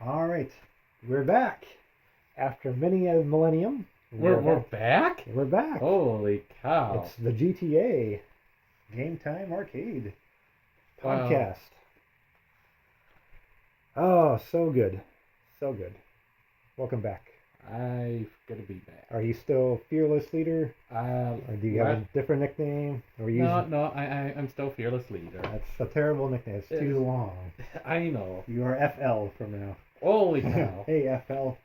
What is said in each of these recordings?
All right, we're back after many a millennium. We're back? We're back. Holy cow. It's the GTA GameTime Arcade Wow. podcast. Oh, so good. So good. Welcome back. I'm gonna be back. Are you still Fearless Leader? Or do you have a different nickname? Or I'm still Fearless Leader. That's a terrible nickname. It's too long. I know. You are FL from now. Holy cow. Hey, FL.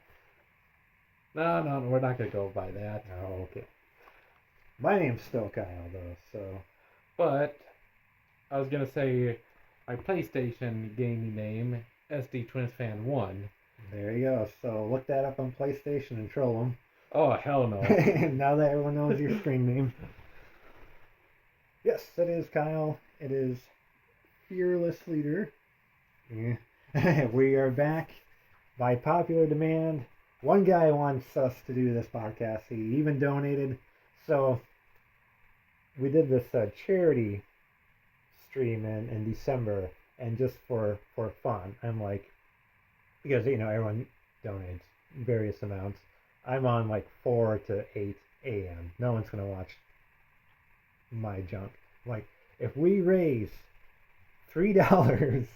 No, we're not gonna go by that. Oh, okay. My name's still Kyle, though, so... But, I was gonna say, my PlayStation gaming name, SD Twins Fan 1. There you go. So look that up on PlayStation and troll them. Oh, hell no. Now that everyone knows your screen name. Yes, it is Kyle. It is Fearless Leader. Yeah. We are back by popular demand. One guy wants us to do this podcast. He even donated. So we did this charity stream in December, and just for fun, I'm like, because everyone donates various amounts. I'm on like 4 to 8 a.m. No one's gonna watch my junk. Like, if we raise $3,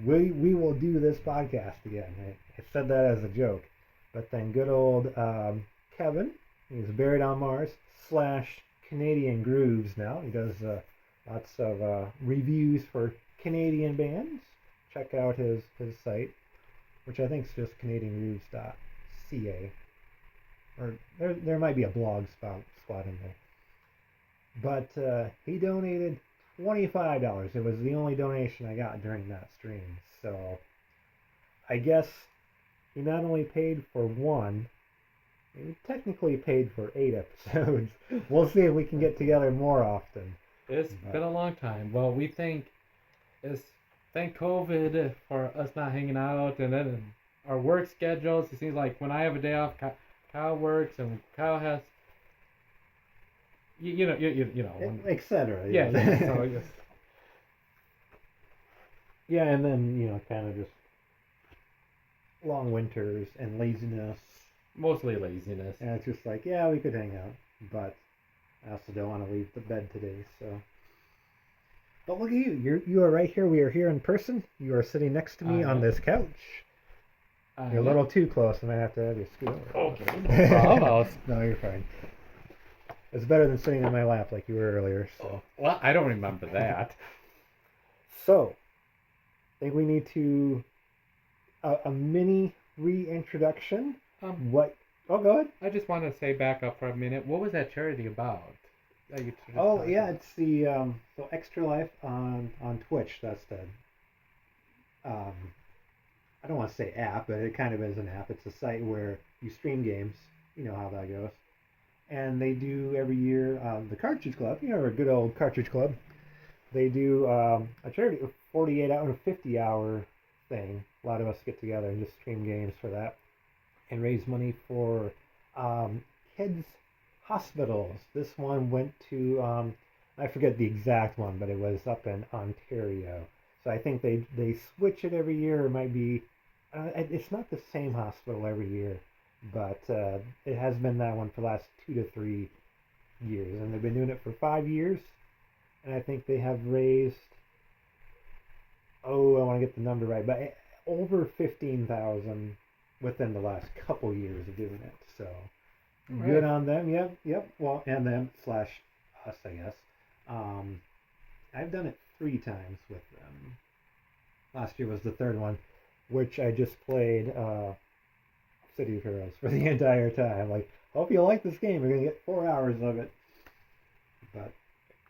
we will do this podcast again. I said that as a joke, but then good old Kevin, he's buried on Mars / Canadian Grooves now. He does lots of reviews for Canadian bands. Check out his site, which I think is just CanadianGrooves.ca. Or there might be a blog spot in there. But he donated $25. It was the only donation I got during that stream. So I guess he not only paid for one, he technically paid for 8 episodes. We'll see if we can get together more often. It's been a long time. Well, we thank COVID for us not hanging out, and then our work schedules. It seems like when I have a day off, Kyle works, and Kyle has, you know, etc. Yeah. So yes. Yeah, and then kind of just long winters and laziness. Mostly laziness. And it's just like, yeah, we could hang out, but I also don't want to leave the bed today, so. But look at you. You are right here. We are here in person. You are sitting next to me on this couch. You're a little too close. I might have to have you scoot over. Okay. Almost. No, you're fine. It's better than sitting in my lap like you were earlier. So. Well, I don't remember that. So, I think we need to a mini reintroduction. What? Oh, go ahead. I just want to say back up for a minute. What was that charity about? Oh yeah, it's the so Extra Life on Twitch. That's the I don't want to say app, but it kind of is an app. It's a site where you stream games. You know how that goes. And they do every year the Cartridge Club. A good old Cartridge Club. They do a charity, a 48-hour, 50-hour thing. A lot of us get together and just stream games for that, and raise money for kids' hospitals. This one went to I forget the exact one, but it was up in Ontario. So I think they switch it every year. It might be it's not the same hospital every year, but it has been that one for the last 2 to 3 years, and they've been doing it for 5 years. And I think they have raised, I want to get the number right, but over 15,000 within the last couple years of doing it. So right. Good on them. Yep. Well, and them / us, I guess. I've done it 3 times with them. Last year was the 3rd one, which I just played City of Heroes for the entire time. Like, hope you like this game. You're gonna get 4 hours of it. But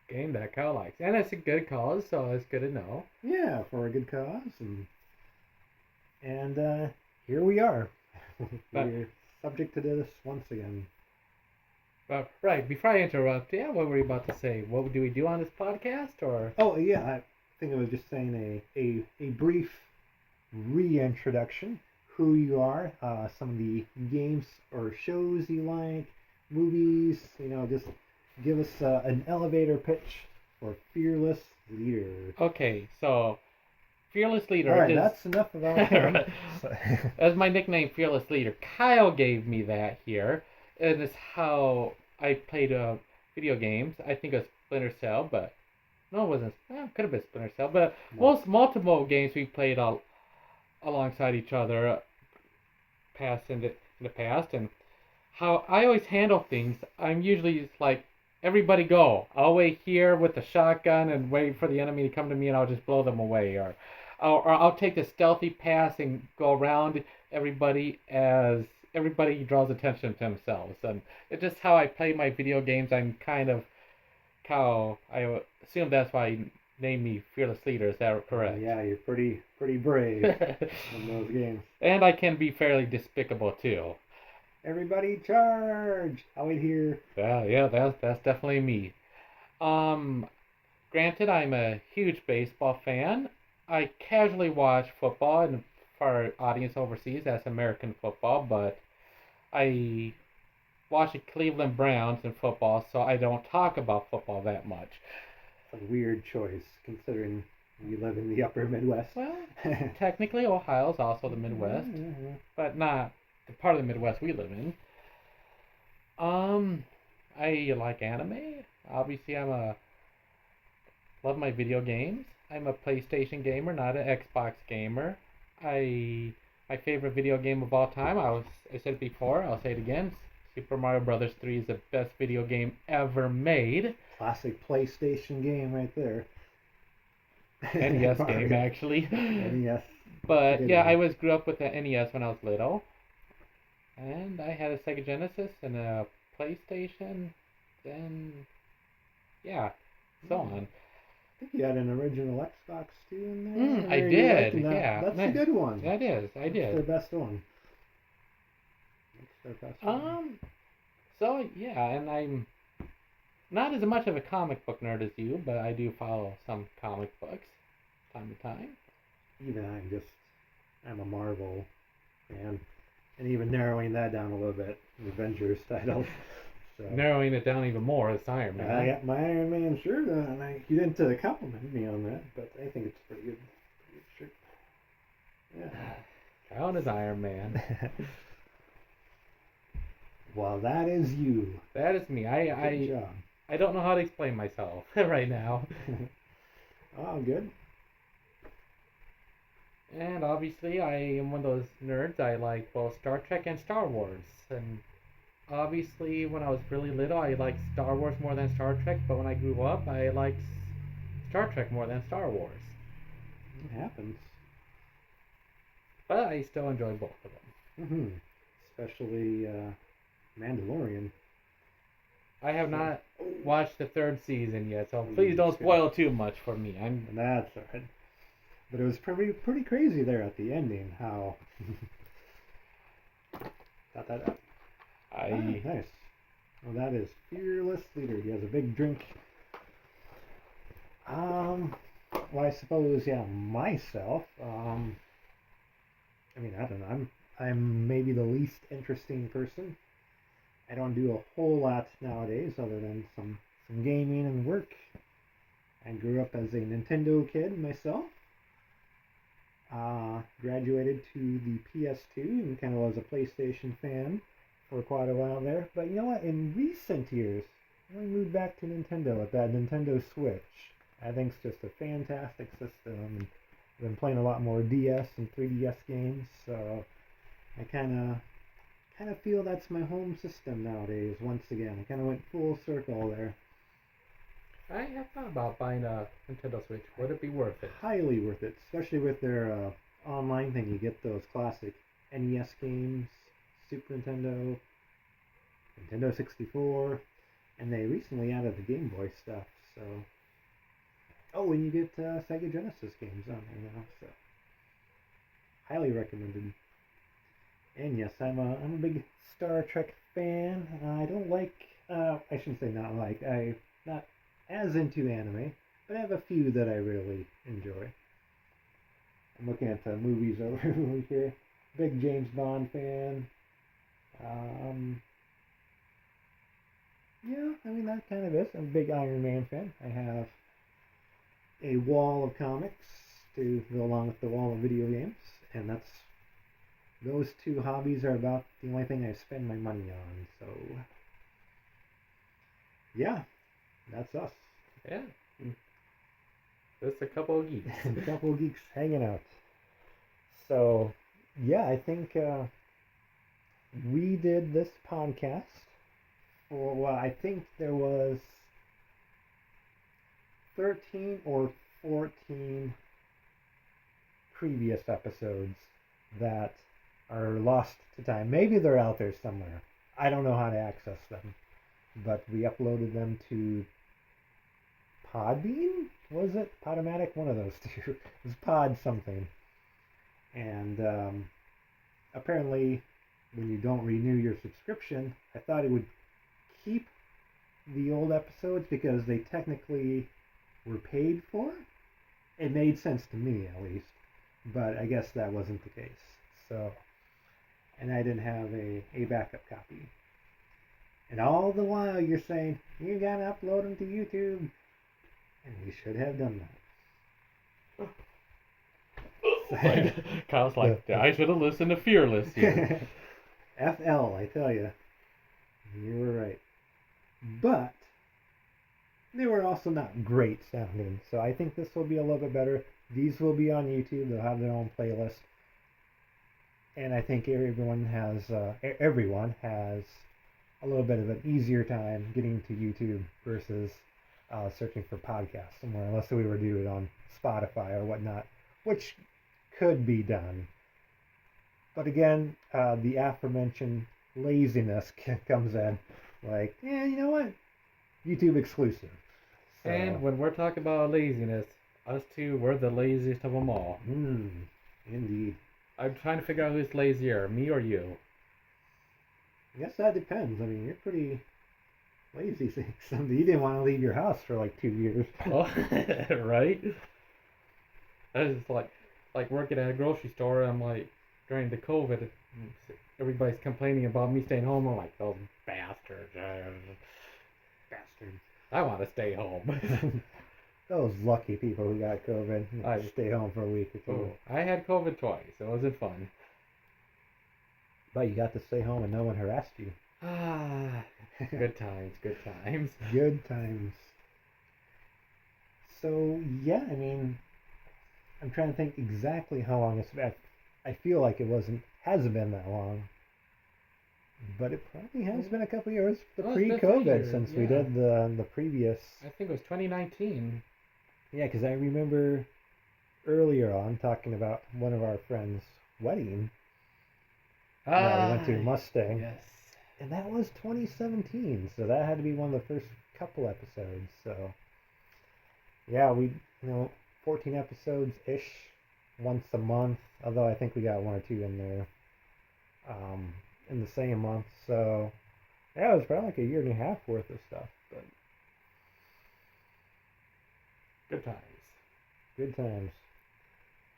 game that Kyle likes, and it's a good cause, so it's good to know. Yeah, for a good cause, and here we are. We're subject to this once again. Right, before I interrupt, what were you about to say? What do we do on this podcast, or? Oh yeah, I think I was just saying a brief reintroduction. Who you are, some of the games or shows you like, movies. Just give us an elevator pitch for Fearless Leader. Okay, so Fearless Leader All right, is... that's enough about him. That's my nickname, Fearless Leader. Kyle gave me that here, and it's how I played video games. I think it was Splinter Cell, but no, it wasn't. Could have been Splinter Cell, but most multiple games we played alongside each other, past in the past, and how I always handle things. I'm usually like, everybody go. I'll wait here with the shotgun and wait for the enemy to come to me, and I'll just blow them away, or I'll take the stealthy pass and go around everybody as everybody draws attention to themselves. And it's just how I play my video games. I'm kind of how I assume that's why you named me Fearless Leader. Is that correct? Yeah, you're pretty brave in those games. And I can be fairly despicable too. Everybody charge! I'll wait here. Yeah, that's definitely me. Granted, I'm a huge baseball fan. I casually watch football, and for our audience overseas, that's American football, but I watch the Cleveland Browns in football, so I don't talk about football that much. It's a weird choice, considering you live in the upper Midwest. Well, technically, Ohio's also the Midwest, but not the part of the Midwest we live in. I like anime. Obviously, love my video games. I'm a PlayStation gamer, not an Xbox gamer. My favorite video game of all time, I said it before, I'll say it again. Super Mario Brothers 3 is the best video game ever made. Classic PlayStation game right there. NES game, actually. NES. But yeah, I grew up with the NES when I was little. And I had a Sega Genesis and a PlayStation. Then, yeah, so on. I think you had an original Xbox too in there. I did, yeah. That's a good one. That is, I did. That's their best one. So yeah, and I'm not as much of a comic book nerd as you, but I do follow some comic books time to time. Even I'm a Marvel fan, and even narrowing that down a little bit, the Avengers title. So. Narrowing it down even more is Iron Man. I got my Iron Man shirt on. You didn't compliment me on that, but I think it's pretty good shirt. Yeah. Count as Iron Man. Well, that is you. That is me. Good job. I don't know how to explain myself right now. Oh, good. And obviously, I am one of those nerds. I like both Star Trek and Star Wars. And obviously, when I was really little, I liked Star Wars more than Star Trek. But when I grew up, I liked Star Trek more than Star Wars. It happens. But I still enjoy both of them. Especially Mandalorian. I have not watched the third season yet, so please don't spoil too much for me. That's alright. But it was pretty crazy there at the ending. How got that up. Nice. Well, that is Fearless Leader. He has a big drink. Well, I suppose, yeah, myself. I mean, I don't know. I'm maybe the least interesting person. I don't do a whole lot nowadays other than some gaming and work. I grew up as a Nintendo kid myself. Graduated to the PS2 and kind of was a PlayStation fan for quite a while there. But you know what? In recent years, I moved back to Nintendo with that Nintendo Switch. I think it's just a fantastic system. I've been playing a lot more DS and 3DS games, so I kind of feel that's my home system nowadays. Once again, I kind of went full circle there. I have thought about buying a Nintendo Switch. Would it be worth it? Highly worth it, especially with their online thing. You get those classic NES games, Super Nintendo, Nintendo 64, and they recently added the Game Boy stuff. So, and you get Sega Genesis games on there now. So, highly recommended. And yes, I'm a big Star Trek fan. I don't like. I shouldn't say not like. I'm not as into anime, but I have a few that I really enjoy. I'm looking at the movies over here. Big James Bond fan. Yeah, I mean that kind of is. I'm a big Iron Man fan. I have a wall of comics to go along with the wall of video games, and those two hobbies are about the only thing I spend my money on. So, yeah, that's us. Yeah. Just a couple of geeks. A couple of geeks hanging out. So, yeah, I think we did this podcast for, well, I think there was 13 or 14 previous episodes that are lost to time. Maybe they're out there somewhere. I don't know how to access them. But we uploaded them to Podbean? Was it? Podomatic? One of those two. It was Pod something. And apparently, when you don't renew your subscription, I thought it would keep the old episodes because they technically were paid for. It made sense to me, at least. But I guess that wasn't the case. So, and I didn't have a backup copy. And all the while you're saying, you gotta upload them to YouTube. And you should have done that. Kyle's like, I should have listened to Fearless here. FL, I tell you. You were right. But they were also not great sounding. So I think this will be a little bit better. These will be on YouTube. They'll have their own playlist. And I think everyone has a little bit of an easier time getting to YouTube versus searching for podcasts somewhere, unless we were to do it on Spotify or whatnot, which could be done. But again, the aforementioned laziness comes in. Like, yeah, you know what? YouTube exclusive. So, and when we're talking about laziness, us two, we're the laziest of them all. Indeed. I'm trying to figure out who's lazier, me or you. I guess that depends. I mean, you're pretty lazy. You didn't want to leave your house for like 2 years. Oh, right? That's just like working at a grocery store. I'm like, during the COVID, everybody's complaining about me staying home. I'm like, those bastards. Bastards. I want to stay home. Those lucky people who got COVID. I stay home for a week or two. I had COVID twice. It wasn't fun. But you got to stay home and no one harassed you. Ah, good times, good times. Good times. So, yeah, I mean, I'm trying to think exactly how long it's been. I feel like it hasn't been that long. But it probably has been a couple years, pre-COVID, since we did the previous. I think it was 2019. Yeah, because I remember earlier on talking about one of our friends' wedding. We went to Mustang. Yes. And that was 2017, so that had to be one of the first couple episodes. So, yeah, 14 episodes-ish, once a month. Although I think we got 1 or 2 in there. In the same month, so yeah, it was probably like a year and a half worth of stuff, but good times. Good times.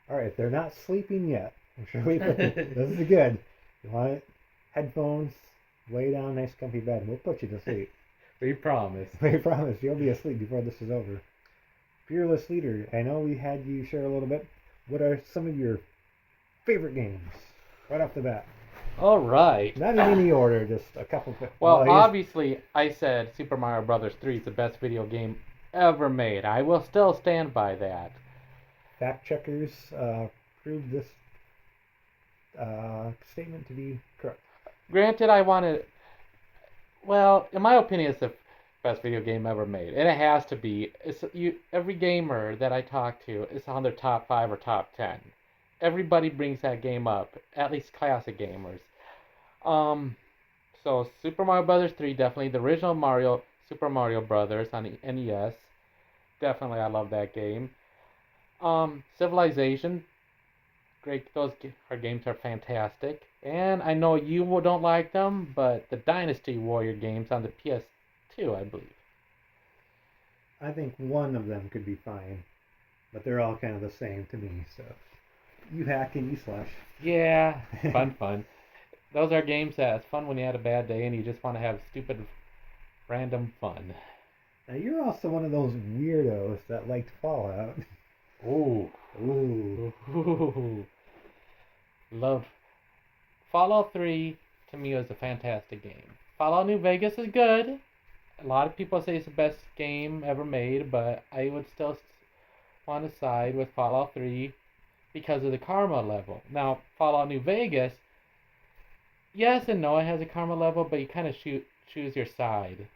All right, they're not sleeping yet. I'm sure this is good. You want it? Headphones, lay down, nice comfy bed. We'll put you to sleep. We promise. We promise. You'll be asleep before this is over. Fearless Leader, I know we had you share a little bit. What are some of your favorite games right off the bat? All right. Not in any order, just a couple. Well, obviously, I said Super Mario Brothers 3 is the best video game ever made. I will still stand by that. Fact checkers proved this statement to be correct. Granted, well, in my opinion, it's the best video game ever made, and it has to be. Every gamer that I talk to is on their top 5 or top 10. Everybody brings that game up, at least classic gamers. So Super Mario Brothers 3, definitely the original Super Mario Brothers on the NES. Definitely, I love that game. Civilization, great. Those games are fantastic. And I know you don't like them, but the Dynasty Warrior games on the PS2, I believe. I think one of them could be fine, but they're all kind of the same to me. So you hack and you slash. Yeah, fun. Those are games that's fun when you had a bad day and you just want to have stupid, random fun. Now you're also one of those weirdos that liked Fallout. Ooh. Ooh. Ooh. Loved Fallout 3. To me, was a fantastic game. Fallout New Vegas is good. A lot of people say it's the best game ever made, but I would still want to side with Fallout 3 because of the karma level. Now, Fallout New Vegas, yes and no, it has a karma level, but you kind of choose your side.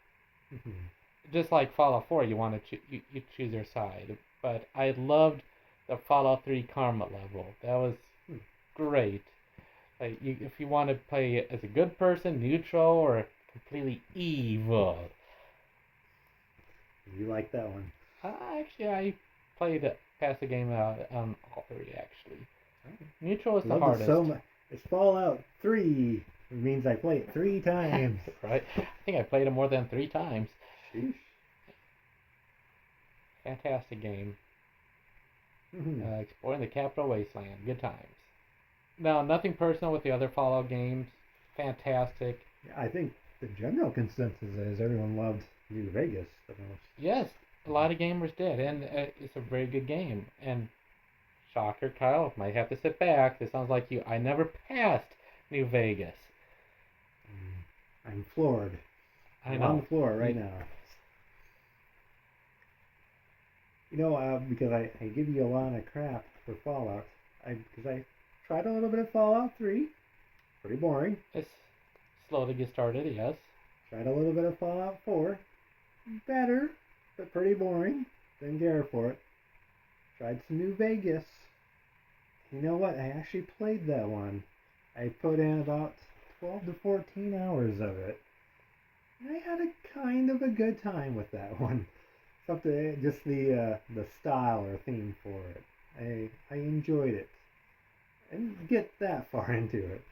Just like Fallout 4, you want to you choose your side. But I loved the Fallout 3 karma level. That was great. Like if you want to play as a good person, neutral, or completely evil. You like that one? Actually, I played past the game on all three. Actually, Okay. neutral is the Love it hardest. so much. It's Fallout 3. It means I play it 3 times. Right? I think I played it more than 3 times. Sheesh. Fantastic game. Exploring the Capital Wasteland. Good times. Now, nothing personal with the other Fallout games. Fantastic. I think the general consensus is everyone loved New Vegas the most. Yes, a lot of gamers did, and it's a very good game. And shocker, Kyle, might have to sit back. This sounds like you. I never passed New Vegas. I'm floored. I I'm know. on the floor right now. You know, because I give you a lot of crap for Fallout. Because I tried a little bit of Fallout 3. Pretty boring. It's slow to get started, yes. Tried a little bit of Fallout 4. Better, but pretty boring. Didn't care for it. Tried some New Vegas. You know what? I actually played that one. I put in about 12 to 14 hours of it. I had a kind of a good time with that one. Something, just the style or theme for it. I enjoyed it. I didn't get that far into it.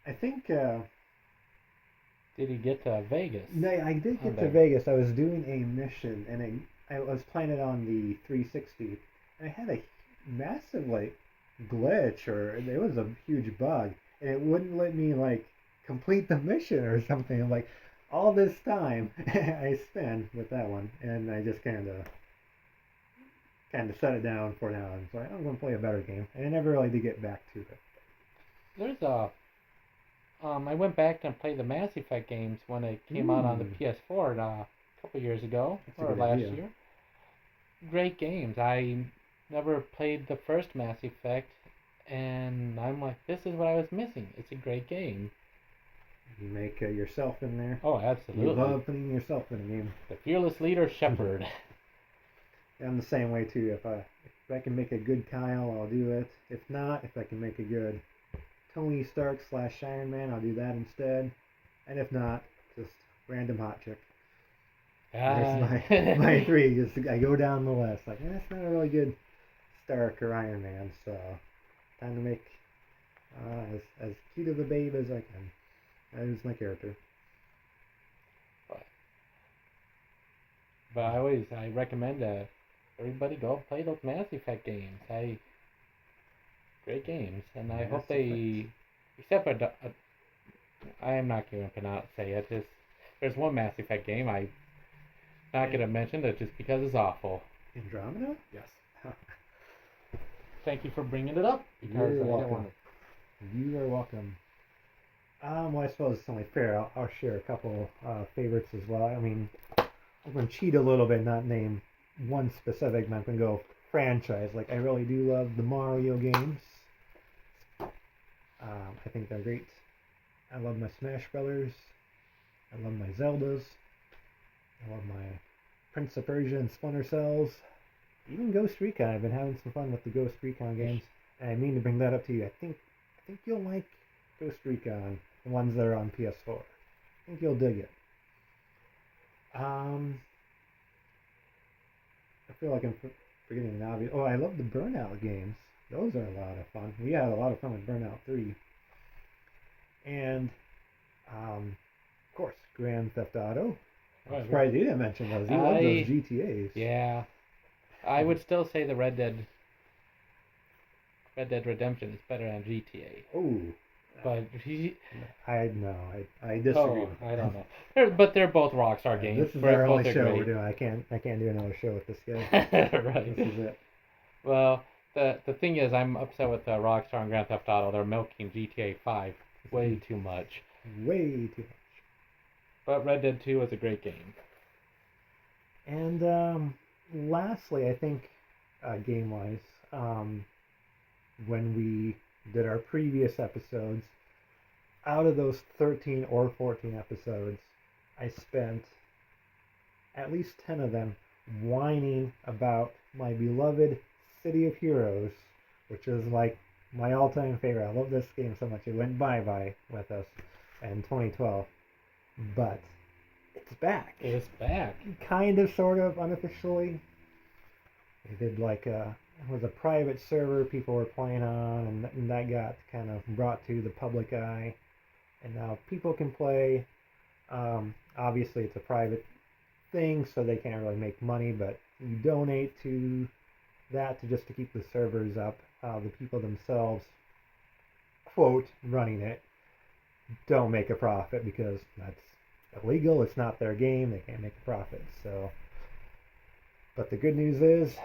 I think. Did you get to Vegas? No, I did get to Vegas. I was doing a mission, and I was playing it on the 360. And I had a massive glitch, or it was a huge bug, and it wouldn't let me complete the mission or something. Like all this time I spent with that one, and I just kind of set it down for now. And so I'm going to play a better game, and I never really did get back to it. There's I went back and played the Mass Effect games when it came out on the PS4 a couple years ago, or last year. Great games. I never played the first Mass Effect, and I'm like, this is what I was missing. It's a great game. You make yourself in there. Oh, absolutely. You love putting yourself in a game. The fearless leader, Shepard. I'm the same way too. If I can make a good Kyle, I'll do it. If not, if I can make a good Tony Stark / Iron Man, I'll do that instead. And if not, just random hot chick. There's my 3. Just I go down the list. That's not a really good Stark or Iron Man, so time to make as cute of a babe as I can. That is my character. But I recommend everybody go play those Mass Effect games. Great games, and I hope they, except for I am not going to say it. There's one Mass Effect game I'm not going to mention it just because it's awful. Andromeda? Yes. Thank you for bringing it up. Because you're welcome. You are welcome. Well, I suppose it's only fair. I'll share a couple favorites as well. I mean, I'm going to cheat a little bit, not name one specific, but I'm going to go franchise. I really do love the Mario games. I think they're great. I love my Smash Brothers. I love my Zeldas. I love my Prince of Persia and Splinter Cells. Even Ghost Recon. I've been having some fun with the Ghost Recon games. And I mean to bring that up to you. I think you'll like Ghost Recon, the ones that are on PS4. I think you'll dig it. I feel like I'm forgetting an obvious. Oh, I love the Burnout games. Those are a lot of fun. We had a lot of fun with Burnout 3. And, of course, Grand Theft Auto. I'm surprised you didn't mention those. You love those GTAs. Yeah. I would still say the Red Dead Redemption is better than GTA. Oh. But I disagree. Oh, I don't know. But they're both Rockstar games. This is our only show we're doing. I can't do another show with this guy. Right. This is it. Well, the thing is, I'm upset with Rockstar and Grand Theft Auto. They're milking GTA 5 way too much. Way too much. But Red Dead 2 was a great game. And lastly, I think game-wise, when we did our previous episodes, out of those 13 or 14 episodes, I spent at least 10 of them whining about my beloved City of Heroes, which is like my all-time favorite. I love this game so much. It went bye-bye with us in 2012, but it's back. It's back. Kind of, sort of, unofficially. They did like it was a private server people were playing on, and that got kind of brought to the public eye, and now people can play. Obviously, it's a private thing, so they can't really make money, but you donate to that just to keep the servers up. The people themselves, quote, running it, don't make a profit because that's illegal. It's not their game. They can't make a profit. So, but the good news is,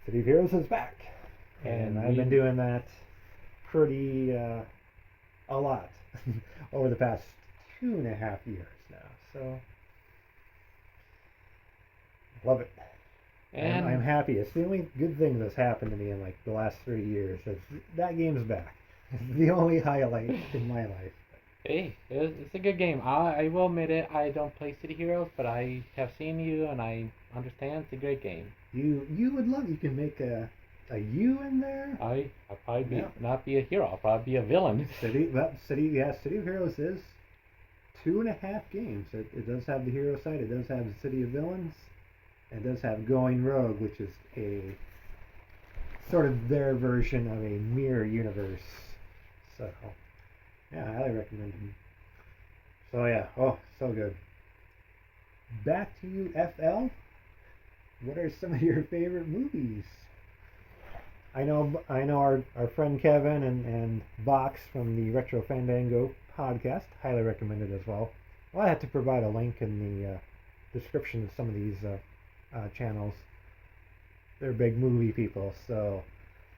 City of Heroes is back, and I've been doing that pretty a lot over the past 2.5 years now. So, love it. And I'm happy. It's the only good thing that's happened to me in like the last 3 years. That game's back. It's the only highlight in my life. Hey, it's a good game. I will admit it. I don't play City Heroes, but I have seen you, and I understand it's a great game. You would love. You can make a you in there. I'll probably not be a hero. I'll probably be a villain. City of Heroes is 2.5 games. It does have the hero side. It does have the City of Villains. It does have Going Rogue, which is a sort of their version of a mirror universe. So, yeah, I highly recommend them. So yeah, so good. Back to you, FL. What are some of your favorite movies? I know our friend Kevin and Vox from the Retro Fandango podcast highly recommend it as well. Well, I had to provide a link in the description of some of these channels. They're big movie people, so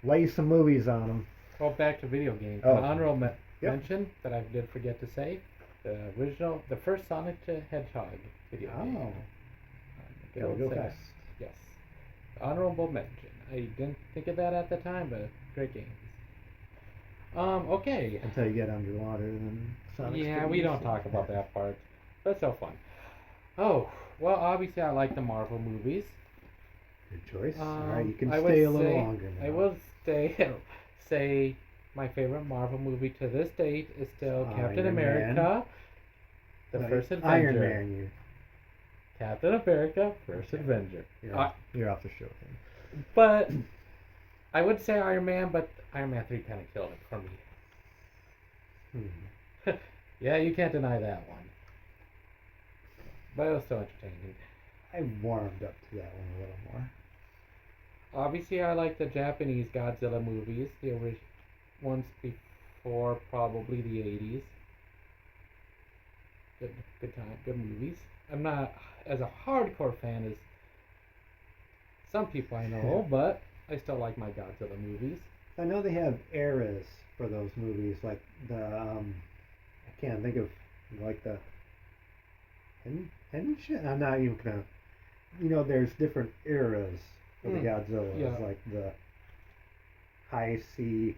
lay some movies on them. Well, back to video games. Oh. An honorable mention that I did forget to say: the first Sonic the Hedgehog video game. Go fast. Yes, honorable mention. I didn't think of that at the time, but great games. Okay. Until you get underwater, then Sonic's. Yeah, we don't talk about that part, but it's so fun. Oh. Well, obviously, I like the Marvel movies. Good choice. All right, you can stay a little longer now. I will say my favorite Marvel movie to this date is still Captain America, First Avenger. Iron Man, Captain America, First Avenger. You're off the show then. But I would say Iron Man, but Iron Man 3 kind of killed it for me. Yeah, you can't deny that one. But it was so entertaining. I warmed up to that one a little more. Obviously, I like the Japanese Godzilla movies, the ones before probably the 80s. Good time, good movies. I'm not as a hardcore fan as some people I know, but I still like my Godzilla movies. I know they have eras for those movies, like the I can't think of like the Henshin? I'm not even gonna. There's different eras for the Godzillas, like the high sea.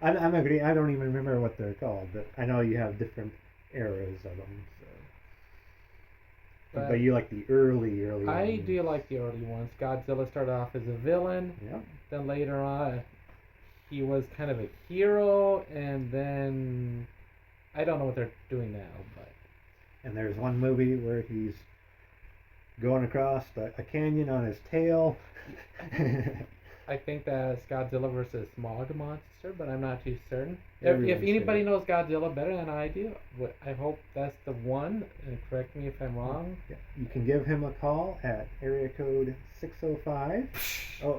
I'm not gonna. I don't even remember what they're called, but I know you have different eras of them. So. But you like the early ones. I do like the early ones. Godzilla started off as a villain. Yep. Then later on, he was kind of a hero, and then I don't know what they're doing now, but. And there's one movie where he's going across a canyon on his tail. I think that's Godzilla versus Smog Monster, but I'm not too certain. If anybody knows Godzilla better than I do, I hope that's the one, and correct me if I'm wrong. Yeah. You can give him a call at area code 605. Oh.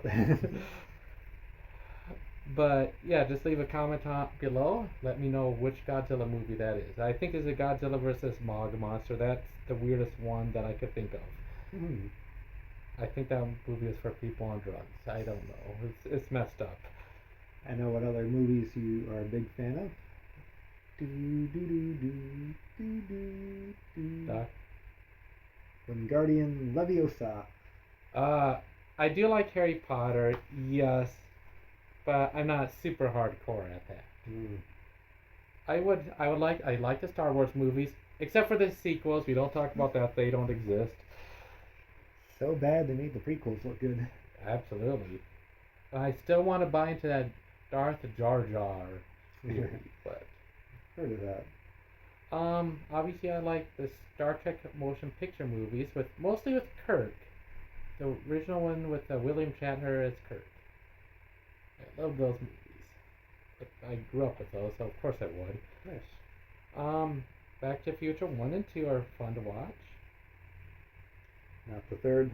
But yeah, just leave a comment below. Let me know which Godzilla movie that is. I think it's a Godzilla versus Smog Monster. That's the weirdest one that I could think of. I think that movie is for people on drugs. I don't know. It's messed up. I know what other movies you are a big fan of. Do do do do do do do. Doc? Wingardium Leviosa. I do like Harry Potter, yes, but I'm not super hardcore at that. Mm. I like the Star Wars movies, except for the sequels. We don't talk about that; they don't exist. So bad they made the prequels look good. Absolutely. I still want to buy into that Darth Jar Jar theory, but Heard of that. obviously I like the Star Trek motion picture movies mostly with Kirk. The original one with William Shatner as Kirk. I love those movies. I grew up with those, so of course I would. Nice. Back to the Future 1 and 2 are fun to watch. Not the third.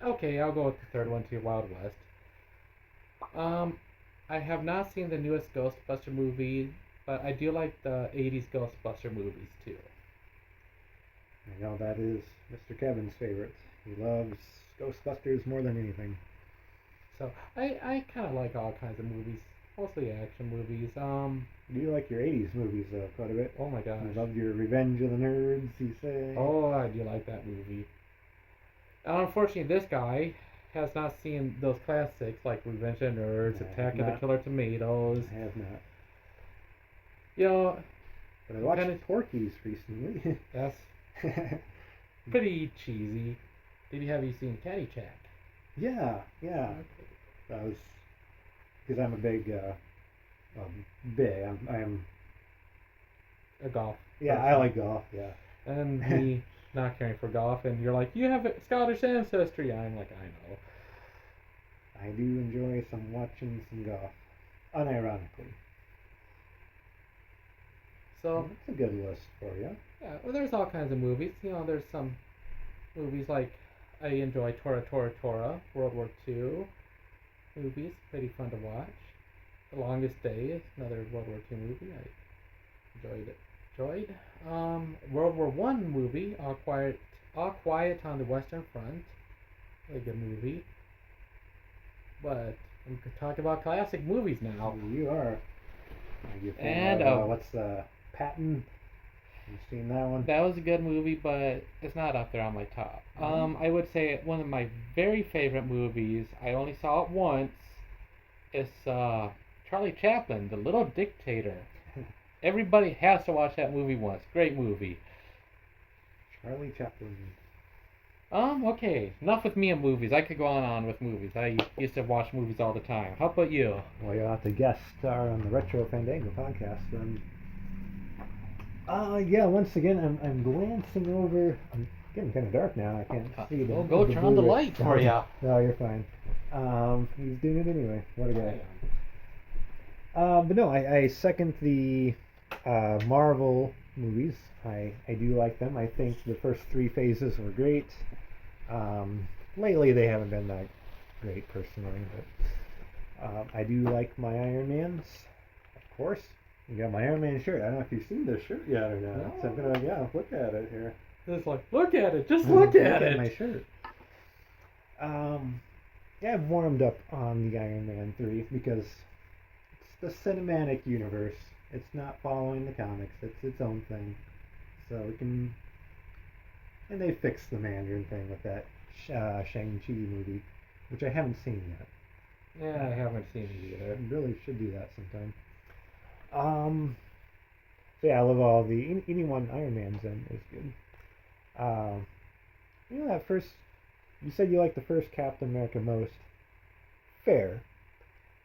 Okay, I'll go with the third one too, Wild West. I have not seen the newest Ghostbuster movie, but I do like the 80s Ghostbuster movies too. I know that is Mr. Kevin's favorite. He loves Ghostbusters more than anything. So I kind of like all kinds of movies, mostly action movies. You like your 80s movies quite a bit. Oh my gosh. You love your Revenge of the Nerds, you say? Oh, I do like that movie. Unfortunately, this guy has not seen those classics like Revenge of the Nerds, Attack of the Killer Tomatoes. I have not. You know, but I watched Porky's recently. That's pretty cheesy. Have you seen Caddyshack? Yeah. Okay. That was because I'm a big, I am a golf. Yeah, person. I like golf. Yeah. And me not caring for golf, and you're like, you have a Scottish ancestry. I'm like, I know. I do enjoy watching some golf, unironically. So that's a good list for you. Yeah, well, there's all kinds of movies. There's some movies like I enjoy Tora Tora Tora, World War II movies, pretty fun to watch. The Longest Day is another World War II movie. I enjoyed. World War One movie, All Quiet on the Western Front, really good movie. But I'm talking about classic movies now. You are. And what's the Patton? You've seen that one? That was a good movie, but it's not up there on my top. I would say one of my very favorite movies, I only saw it once, is Charlie Chaplin, The Little Dictator. Everybody has to watch that movie once. Great movie. Charlie Chaplin. Okay. Enough with me and movies. I could go on and on with movies. I used to watch movies all the time. How about you? Well, you'll have to guest star on the Retro Fandango podcast then. Yeah, once again, I'm glancing over. I'm getting kind of dark now. I can't see the. Go turn on the light for you. No, you're fine. He's doing it anyway. What a guy. But no, I second the Marvel movies. I do like them. I think the first 3 phases were great. Lately they haven't been that great personally, but I do like my Iron Mans, of course. You got my Iron Man shirt. I don't know if you've seen this shirt yet or not. No. So I'm gonna look at it here. It's like, look at it, just look at it. My shirt. Yeah, I've warmed up on the Iron Man 3 because it's the cinematic universe. It's not following the comics. It's its own thing. So we can, and they fixed the Mandarin thing with that Shang-Chi movie, which I haven't seen yet. Yeah, I haven't seen it either. I really should do that sometime. So yeah, I love all the anyone Iron Man's in is good. That first, you said you liked the first Captain America most. Fair.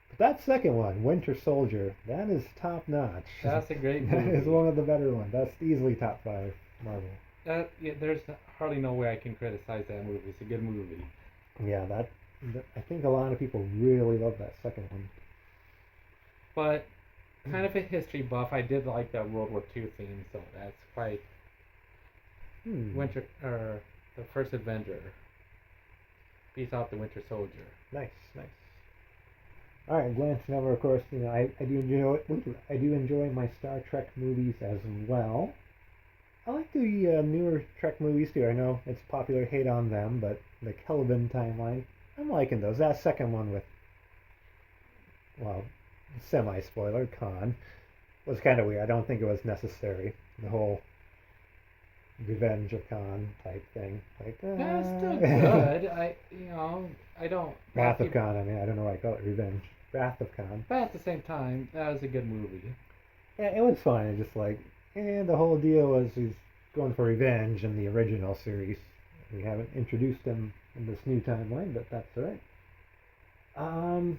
But that second one, Winter Soldier, that is top notch. That's a great movie. That is one of the better ones. That's easily top 5 Marvel. There's hardly no way I can criticize that movie. It's a good movie. Yeah, I think a lot of people really love that second one. But kind of a history buff, I did like that World War II theme, so that's quite the first Avenger. Peace out the Winter Soldier. Nice. All right, glancing over, of course, I do enjoy my Star Trek movies as well. I like the newer Trek movies too. I know it's popular hate on them, but the Kelvin timeline, I'm liking those. That second one with, well, semi-spoiler, Khan, was kind of weird. I don't think it was necessary. The whole Revenge of Khan type thing. Like, That's still good. I don't. Wrath of Khan, I mean, I don't know why I call it Revenge. Wrath of Khan. But at the same time, that was a good movie. Yeah, it was fun. It just like, the whole deal was he's going for revenge in the original series. We haven't introduced him in this new timeline, but that's alright. I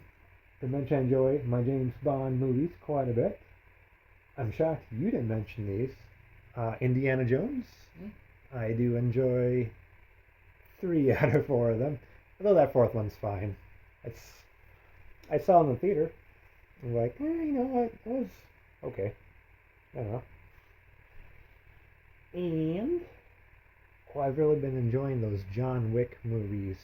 mentioned I enjoy my James Bond movies quite a bit. I'm shocked you didn't mention these. Indiana Jones. I do enjoy 3 out of 4 of them. Although that 4th one's fine. I saw it in the theater. I'm like, you know what? It was okay. I don't know. And I've really been enjoying those John Wick movies.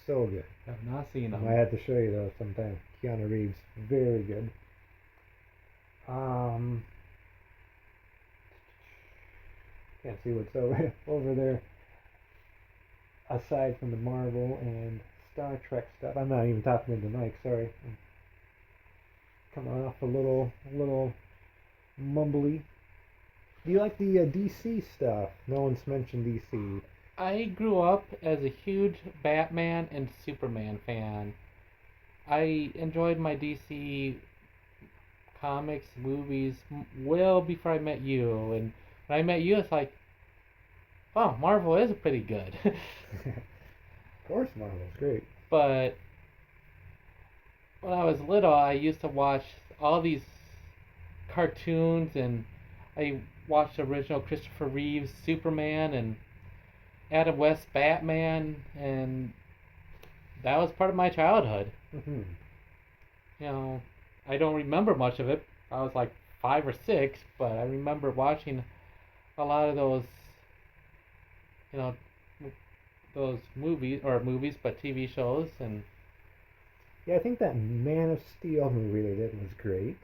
So good. I've not seen them. I had to show you those sometime. Keanu Reeves, very good. Can't see what's over there. Aside from the Marvel and Star Trek stuff, I'm not even talking into the mic. Sorry, I'm coming off a little mumbly. Do you like the DC stuff? No one's mentioned DC. I grew up as a huge Batman and Superman fan. I enjoyed my DC comics, movies, well before I met you. And when I met you, it's like, wow, Marvel is pretty good. Of course, Marvel's great. But when I was little, I used to watch all these cartoons, and I watched the original Christopher Reeves Superman and Adam West Batman, and that was part of my childhood. Mm-hmm. I don't remember much of it. I was like 5 or 6, but I remember watching a lot of those, those movies, but TV shows. And yeah, I think that Man of Steel movie they did was great.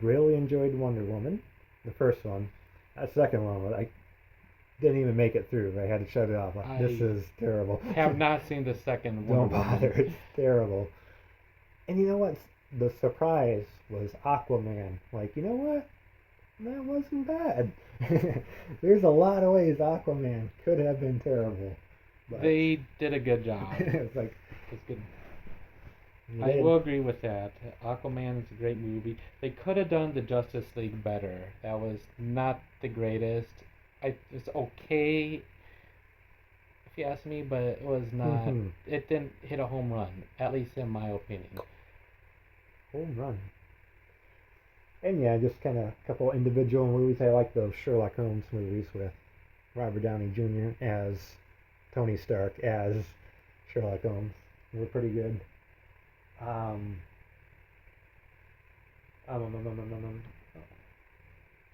Really enjoyed Wonder Woman, the first one. That second one, I didn't even make it through. I had to shut it off. Like, this is terrible. Have not seen the second one. Don't bother. It's terrible. And you know what? The surprise was Aquaman. Like, you know what? That wasn't bad. There's a lot of ways Aquaman could have been terrible. But they did a good job. It's like, it's good. I will agree with that. Aquaman is a great movie. They could have done the Justice League better. That was not the greatest. It's okay, if you ask me, but it was not. Mm-hmm. It didn't hit a home run, at least in my opinion. Home run. And yeah, just kind of a couple individual movies. I like those Sherlock Holmes movies with Robert Downey Jr. as Tony Stark as Sherlock Holmes. They're pretty good. I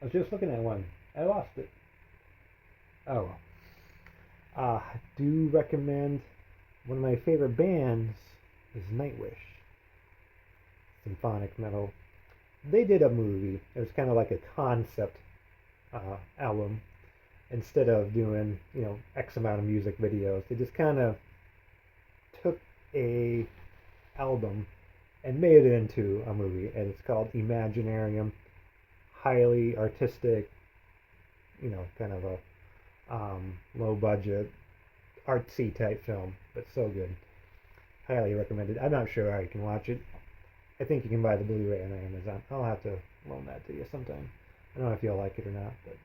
was just looking at one. I lost it. Oh. I do recommend one of my favorite bands is Nightwish. Symphonic metal. They did a movie. It was kind of like a concept album. Instead of doing, X amount of music videos, they just kind of took a album and made it into a movie, and it's called Imaginarium. Highly artistic, kind of a low budget, artsy type film, but so good. Highly recommended. I'm not sure how you can watch it. I think you can buy the Blu-ray on Amazon. I'll have to loan that to you sometime. I don't know if you'll like it or not, but.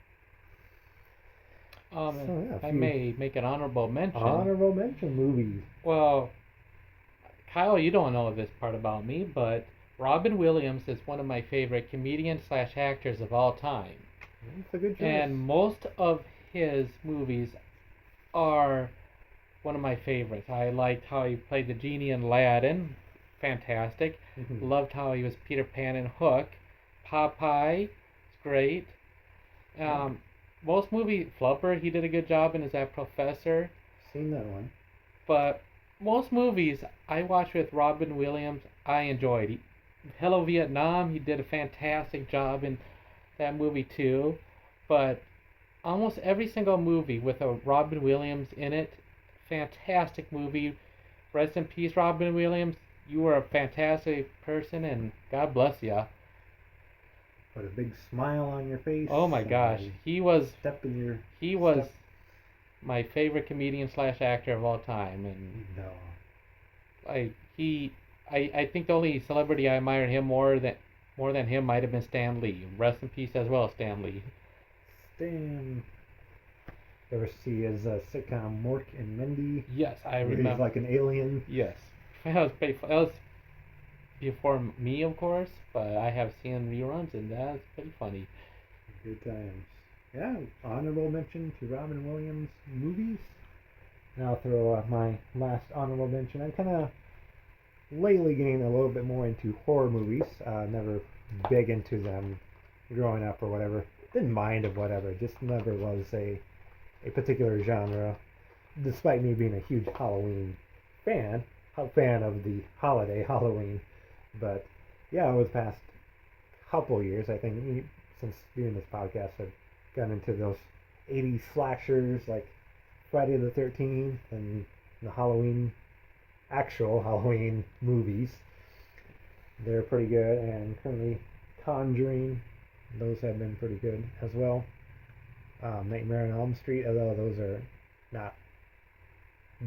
I may make an honorable mention. Honorable mention movies. Well, Kyle, you don't know this part about me, but Robin Williams is one of my favorite comedians/actors of all time. That's a good choice. And most of his movies are one of my favorites. I liked how he played the genie in Aladdin. Fantastic. Mm-hmm. Loved how he was Peter Pan in Hook. Popeye, it's great. Most movie Flubber, he did a good job in as that professor. Seen that one. But most movies I watched with Robin Williams, I enjoyed. Hello Vietnam, he did a fantastic job in that movie too. But almost every single movie with a Robin Williams in it. Fantastic movie. Rest in peace, Robin Williams. You were a fantastic person, and God bless you. Put a big smile on your face. Oh my gosh, he was He was my favorite comedian slash actor of all time, and No. I think the only celebrity I admired him more than him might have been Stan Lee. Rest in peace as well, Stan Lee. Stan. Ever see his sitcom Mork and Mindy? Yes, I Where remember. he's like an alien. Yes, that was pretty. That was before me, of course, but I have seen reruns, and that's pretty funny. Good times. Yeah, honorable mention to Robin Williams movies. And I'll throw my last honorable mention. I'm kind of lately getting a little bit more into horror movies. Never big into them growing up or whatever. Didn't mind of whatever. Just never was a particular genre. Despite me being a huge Halloween fan of the holiday Halloween. But yeah, over the past couple years, I think since doing this podcast, I've gotten into those 80s slashers like Friday the 13th and the actual Halloween movies. They're pretty good, and currently Conjuring, those have been pretty good as well. Nightmare on Elm Street, although those are not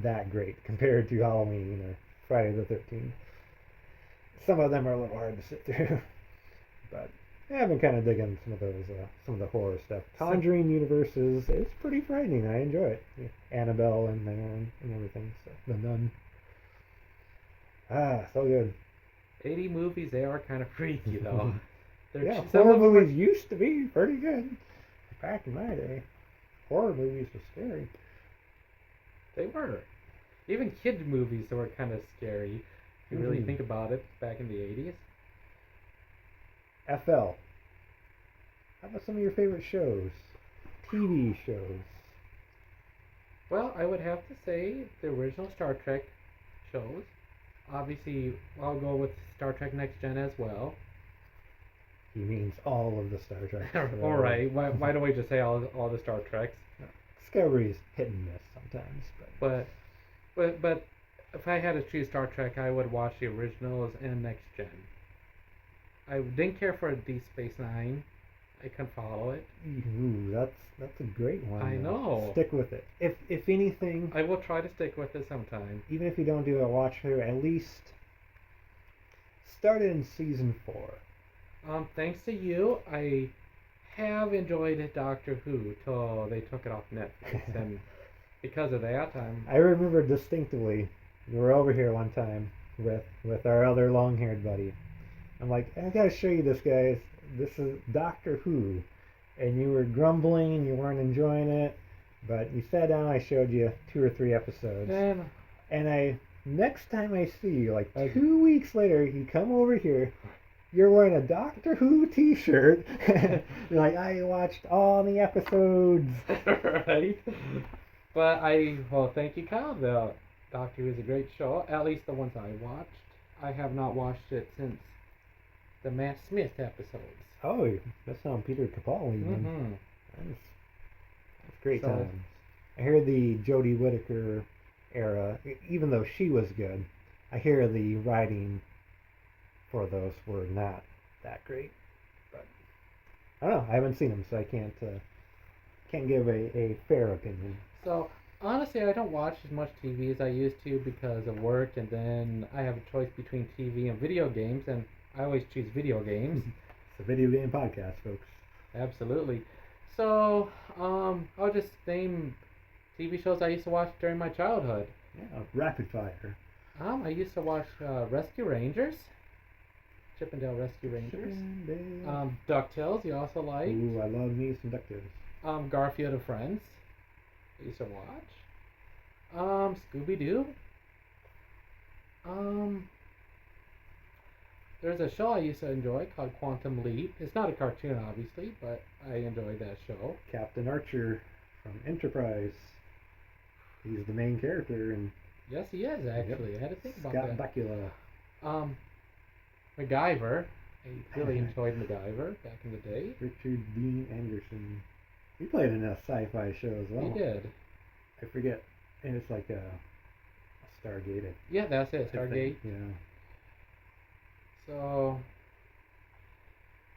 that great compared to Halloween or Friday the 13th. Some of them are a little hard to sit through, but yeah, I've been kind of digging some of the horror stuff. Conjuring universe is pretty frightening. I enjoy it. Yeah, Annabelle in there and everything. So The Nun. So good. 80 movies, they are kind of freaky though. Yeah, horror movies used to be pretty good. Back in my day, horror movies were scary. They were. Even kid movies were kind of scary. If you really think about it, back in the 80s. FL. How about some of your favorite shows? TV shows. Well, I would have to say the original Star Trek shows. Obviously, I'll go with Star Trek Next Gen as well. He means all of the Star Trek. All right. Why don't we just say all the Star Treks? Discovery's hit and miss sometimes, but if I had to choose Star Trek, I would watch the originals and Next Gen. I didn't care for Deep Space Nine. I couldn't follow it. Ooh, that's a great one. I know. Stick with it. If anything, I will try to stick with it sometime. Even if you don't do a watch through, at least start in season 4. Thanks to you, I have enjoyed Doctor Who till they took it off Netflix, and because of that, I remember distinctly. We were over here one time with our other long-haired buddy. I'm like, I gotta show you this, guys. This is Doctor Who, and you were grumbling, you weren't enjoying it, but you sat down. I showed you 2 or 3 episodes, and next time I see you, like 2 weeks later, you come over here. You're wearing a Doctor Who T-shirt. You're like, I watched all the episodes. Right. But thank you, Kyle. The Doctor Who is a great show. At least the ones I watched. I have not watched it since the Matt Smith episodes. Oh, that's on Peter Capaldi. Mm-hmm. That's great times. I hear the Jodie Whittaker era, even though she was good, I hear the writing for those were not that great. But I don't know. I haven't seen them, so I can't give a fair opinion. So honestly, I don't watch as much TV as I used to because of work, and then I have a choice between TV and video games, and I always choose video games. It's a video game podcast, folks. Absolutely. So I'll just name TV shows I used to watch during my childhood. Yeah, rapid fire. I used to watch Rescue Rangers. Chip 'n Dale Rescue Rangers. DuckTales, you also like. Ooh, I love me some DuckTales. Garfield and Friends. I used to watch. Scooby-Doo. There's a show I used to enjoy called Quantum Leap. It's not a cartoon, obviously, but I enjoyed that show. Captain Archer from Enterprise. He's the main character, and yes, he is actually. Yep. I had to think about Scott that. Bakula. MacGyver. I really enjoyed MacGyver back in the day. Richard Dean Anderson. He played in a sci-fi show as well. He did. I forget. And it's like a Stargate. Yeah, that's it. I think. Stargate. Yeah. So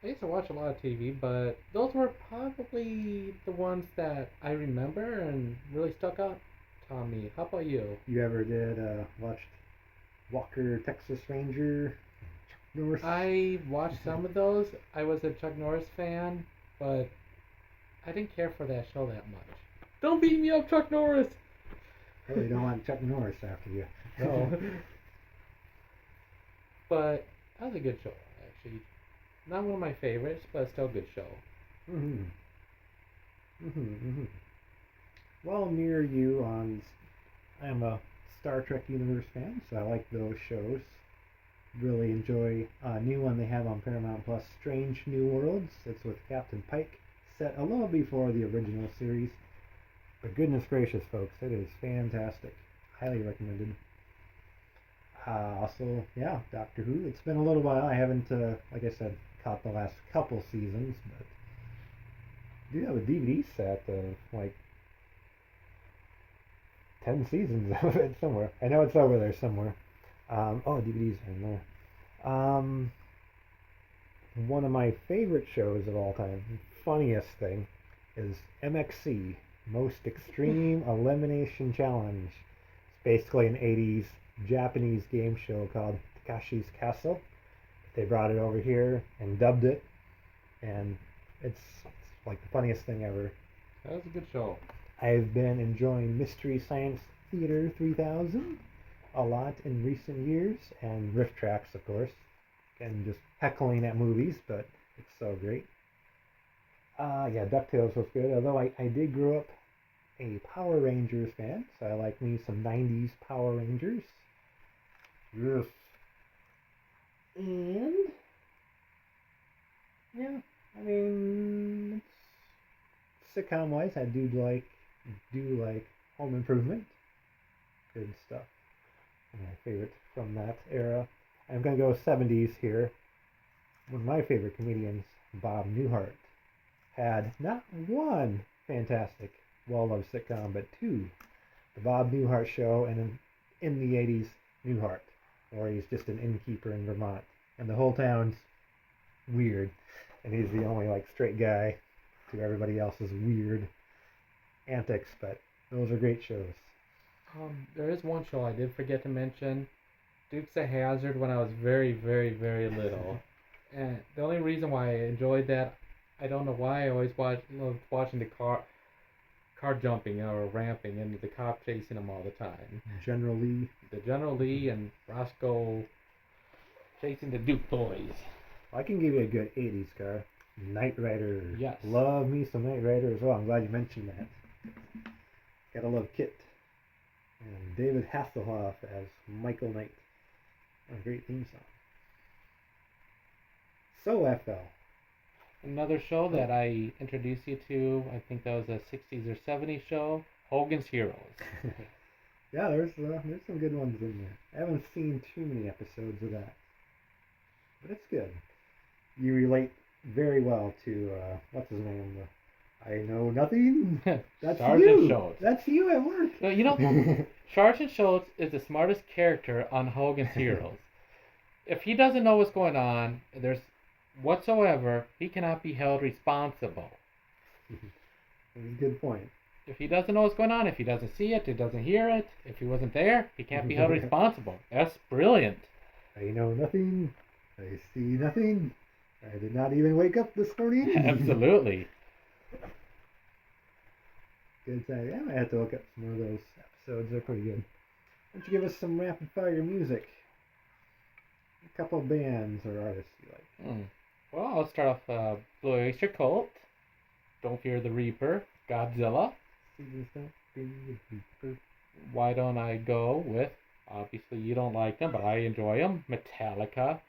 I used to watch a lot of TV, but those were probably the ones that I remember and really stuck out to me. How about you? You ever did watched Walker Texas Ranger? Chuck Norris? I watched some of those. I was a Chuck Norris fan, but I didn't care for that show that much. Don't beat me up, Chuck Norris! Oh, you don't want Chuck Norris after you. No. But that was a good show, actually. Not one of my favorites, but still a good show. Mm-hmm. Well, near you I'm a Star Trek Universe fan, so I like those shows. Really enjoy a new one they have on Paramount Plus, Strange New Worlds. It's with Captain Pike, set a little before the original series. But goodness gracious, folks, it is fantastic. Highly recommended. Also, yeah, Doctor Who. It's been a little while. I haven't, like I said, caught the last couple seasons, but I do have a DVD set of like 10 seasons of it somewhere. I know it's over there somewhere. DVDs are in there. One of my favorite shows of all time, funniest thing, is MXC, Most Extreme Elimination Challenge. It's basically an 80s Japanese game show called Takashi's Castle. They brought it over here and dubbed it, and it's like the funniest thing ever. That was a good show. I've been enjoying Mystery Science Theater 3000 a lot in recent years, and Riff Tracks, of course, and just heckling at movies, but it's so great. Yeah, DuckTales was good, although I did grow up a Power Rangers fan, so I like me some 90s Power Rangers. Yes. And, yeah, I mean, sitcom-wise, I do like Home Improvement. Good stuff. My favorite from that era. I'm going to go 70s here. One of my favorite comedians, Bob Newhart, had not one fantastic, well-loved sitcom, but two. The Bob Newhart Show, and in the 80s, Newhart, where he's just an innkeeper in Vermont. And the whole town's weird. And he's the only, like, straight guy to everybody else's weird antics. But those are great shows. There is one show I did forget to mention, Dukes of Hazzard, when I was very, very, very little. And the only reason why I enjoyed that, I don't know why, I always loved watching the car jumping or ramping and the cop chasing them all the time. General Lee. The General Lee and Roscoe chasing the Duke boys. I can give you a good 80s car. Knight Rider. Yes. Love me some Knight Rider as well. I'm glad you mentioned that. Gotta love Kit. And David Hasselhoff as Michael Knight. A great theme song. So, FL. Another show that I introduced you to, I think that was a 60s or 70s show, Hogan's Heroes. Yeah, there's some good ones in there. I haven't seen too many episodes of that. But it's good. You relate very well to, what's his name? I know nothing. That's Sergeant you. Schultz. That's you at work. No, you know, Sergeant Schultz is the smartest character on Hogan's Heroes. If he doesn't know what's going on, there's whatsoever, he cannot be held responsible. That's a good point. If he doesn't know what's going on, if he doesn't see it, he doesn't hear it, if he wasn't there, he can't be held responsible. That's brilliant. I know nothing. I see nothing. I did not even wake up this morning. Absolutely. Good time. Yeah, I might have to look up some more of those episodes. They're pretty good. Why don't you give us some rapid fire music? A couple bands or artists you like. Well, I'll start off Blue Oyster Cult, Don't Fear the Reaper, Godzilla. Why don't I go with, obviously you don't like them, but I enjoy them, Metallica.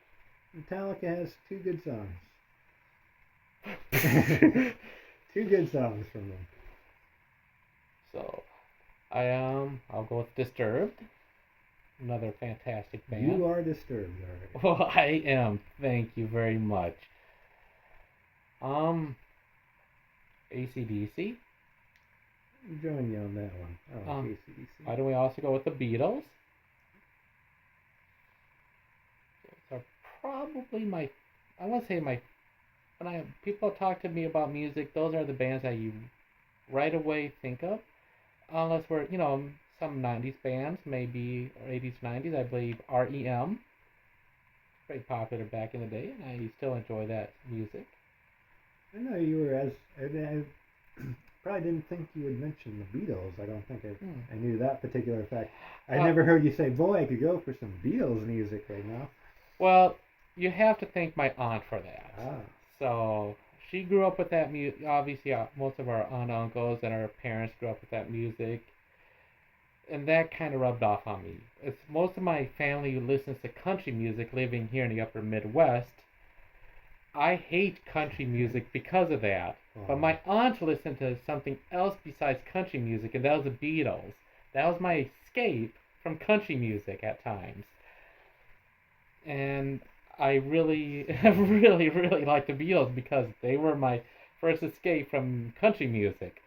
Metallica has two good songs. Two good songs from them. So, I'll go with Disturbed. Another fantastic band. You are Disturbed, alright. Well, I am. Thank you very much. AC/DC. Join you on that one. I like AC/DC. Why don't we also go with the Beatles? Those are probably I want to say when people talk to me about music, those are the bands that you right away think of. Unless we're, some 90s bands, maybe, or 80s, 90s, I believe REM. Very popular back in the day, and I still enjoy that music. I know you were I probably didn't think you would mention the Beatles. I don't think I knew that particular fact. I never heard you say, boy, I could go for some Beatles music right now. Well, you have to thank my aunt for that. Ah. So, she grew up with that music. Obviously, most of our aunt, uncles, and our parents grew up with that music. And that kind of rubbed off on me. Most of my family listens to country music living here in the upper Midwest. I hate country music because of that. But my aunt listened to something else besides country music, and that was the Beatles. That was my escape from country music at times. And I really, really, really like the Beatles because they were my first escape from country music.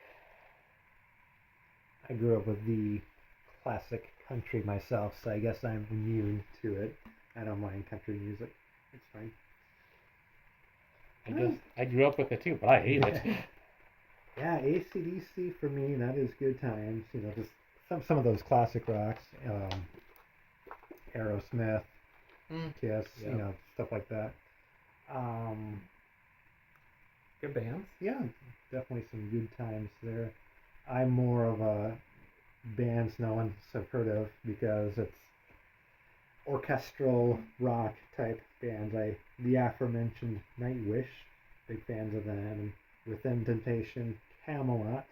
I grew up with the classic country myself, so I guess I'm immune to it. I don't mind country music. It's fine. I grew up with it too, but I hate it. Yeah, AC/DC for me, that is good times. Just some of those classic rocks, Aerosmith, Kiss, Yep. stuff like that. Good bands. Yeah, definitely some good times there. I'm more of a bands no one's have heard of because it's orchestral rock type bands. The aforementioned Nightwish, big fans of them, and Within Temptation, Camelot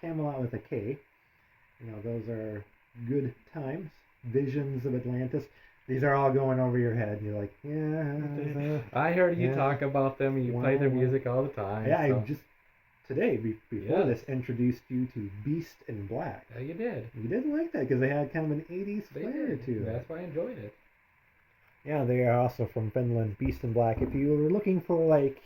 with a K. Those are good times. Visions of Atlantis. These are all going over your head. You're like, yeah. I heard you talk about them. You play their music all the time. Yeah, so. I just today before this introduced you to Beast in Black. Yeah, you did. You did like that because they had kind of an 80s flair to it. That's why I enjoyed it. Yeah, they are also from Finland. Beast in Black. If you were looking for like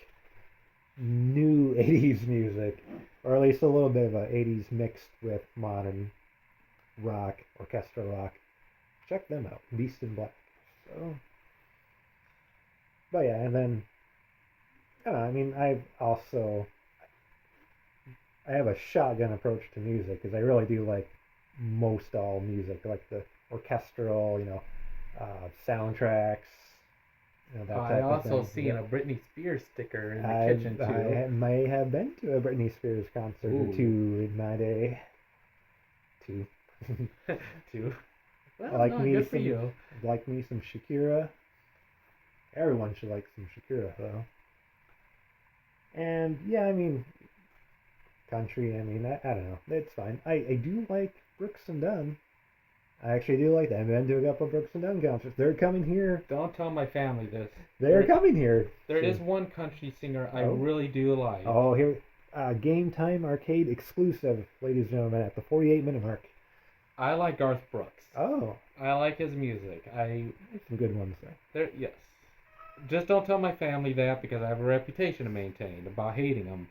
new 80s music, or at least a little bit of a 80s mixed with modern rock, orchestral rock, check them out. Beast in Black. So, but yeah, and then I have a shotgun approach to music because I really do like most all music, like the orchestral, soundtracks. That I type of also thing. seen a Britney Spears sticker in the kitchen too. I may have been to a Britney Spears concert or two in my day. Two. Well, good for you. Like me some Shakira. Everyone should like some Shakira though. And yeah, country. I don't know. It's fine. I do like Brooks and Dunn. I actually do like that. I've been to a couple of Brooks and Dunn concerts. They're coming here. Don't tell my family this. They're coming here. There is one country singer I really do like. Oh, here. GameTime Arcade exclusive, ladies and gentlemen, at the 48-minute mark. I like Garth Brooks. Oh. I like his music. Some good ones there. Yes. Just don't tell my family that because I have a reputation to maintain about hating them.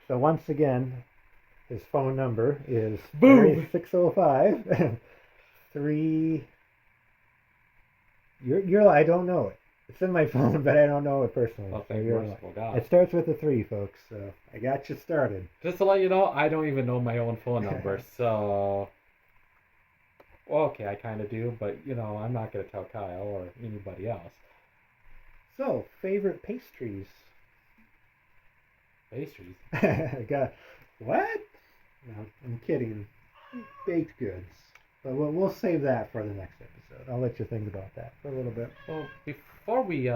So once again, his phone number is Boom 605 3. I don't know it. It's in my phone, but I don't know it personally. Well, thank merciful God. It starts with a 3, folks. So I got you started. Just to let you know, I don't even know my own phone number. So, well, okay, I kind of do, but I'm not gonna tell Kyle or anybody else. So, favorite pastries? Pastries? What? No, I'm kidding. Baked goods. But we'll save that for the next episode. I'll let you think about that for a little bit. Well, before we,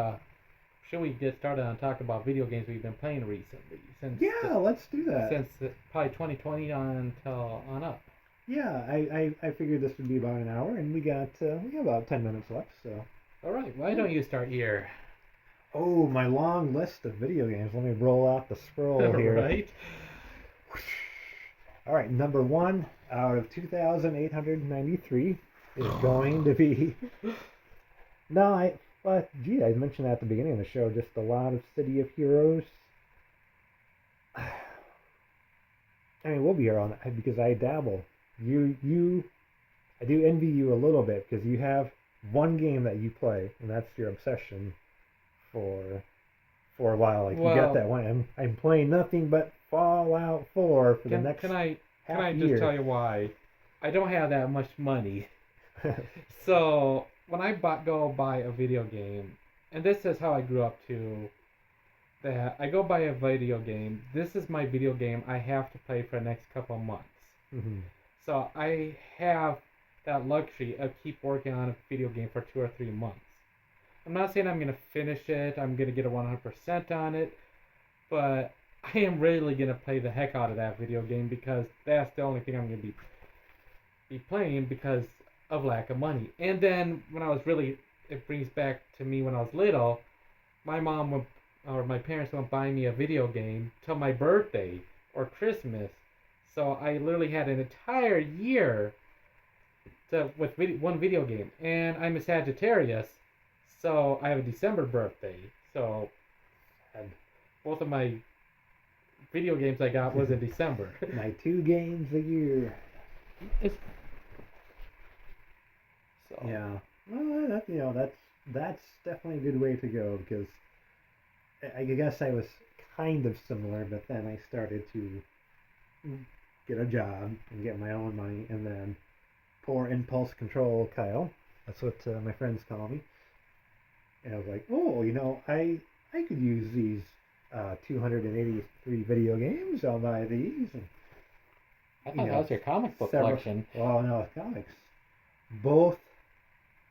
should we get started on talking about video games we've been playing recently? Let's do that. Since probably 2020 on up. Yeah, I figured this would be about an hour, and we got about 10 minutes left. So. All right. Why don't you start here? Oh, my long list of video games. Let me roll out the scroll here. Right. All right, number 1 out of 2,893 is going to be. I mentioned at the beginning of the show just a lot of City of Heroes. I mean, we'll be here on that because I dabble. I do envy you a little bit because you have one game that you play, and that's your obsession for for a while. Like you got that Well, one. I'm playing nothing but Fallout 4 for the can next can I can half I just year. tell you why? I don't have that much money. So when I go buy a video game, and this is how I grew up to that I go buy a video game. This is my video game I have to play for the next couple of months. Hmm. So I have that luxury of keep working on a video game for 2 or 3 months. I'm not saying I'm gonna finish it. I'm gonna get a 100% on it, but I am really gonna play the heck out of that video game because that's the only thing I'm gonna be playing because of lack of money. And then when I was really, it brings back to me when I was little. My mom would, or my parents would buy me a video game till my birthday or Christmas. So I literally had an entire year with one video game. And I'm a Sagittarius, so I have a December birthday. So and both of my video games I got was in December. My 2 games a year. It's, so Yeah. Well, that's definitely a good way to go because I guess I was kind of similar, but then I started to get a job and get my own money, and then poor impulse control Kyle. That's what my friends call me. And I was like, oh, I could use these 283 video games. I'll buy these. And, I thought that was your comic book several. collection. Well, no, comics. Both.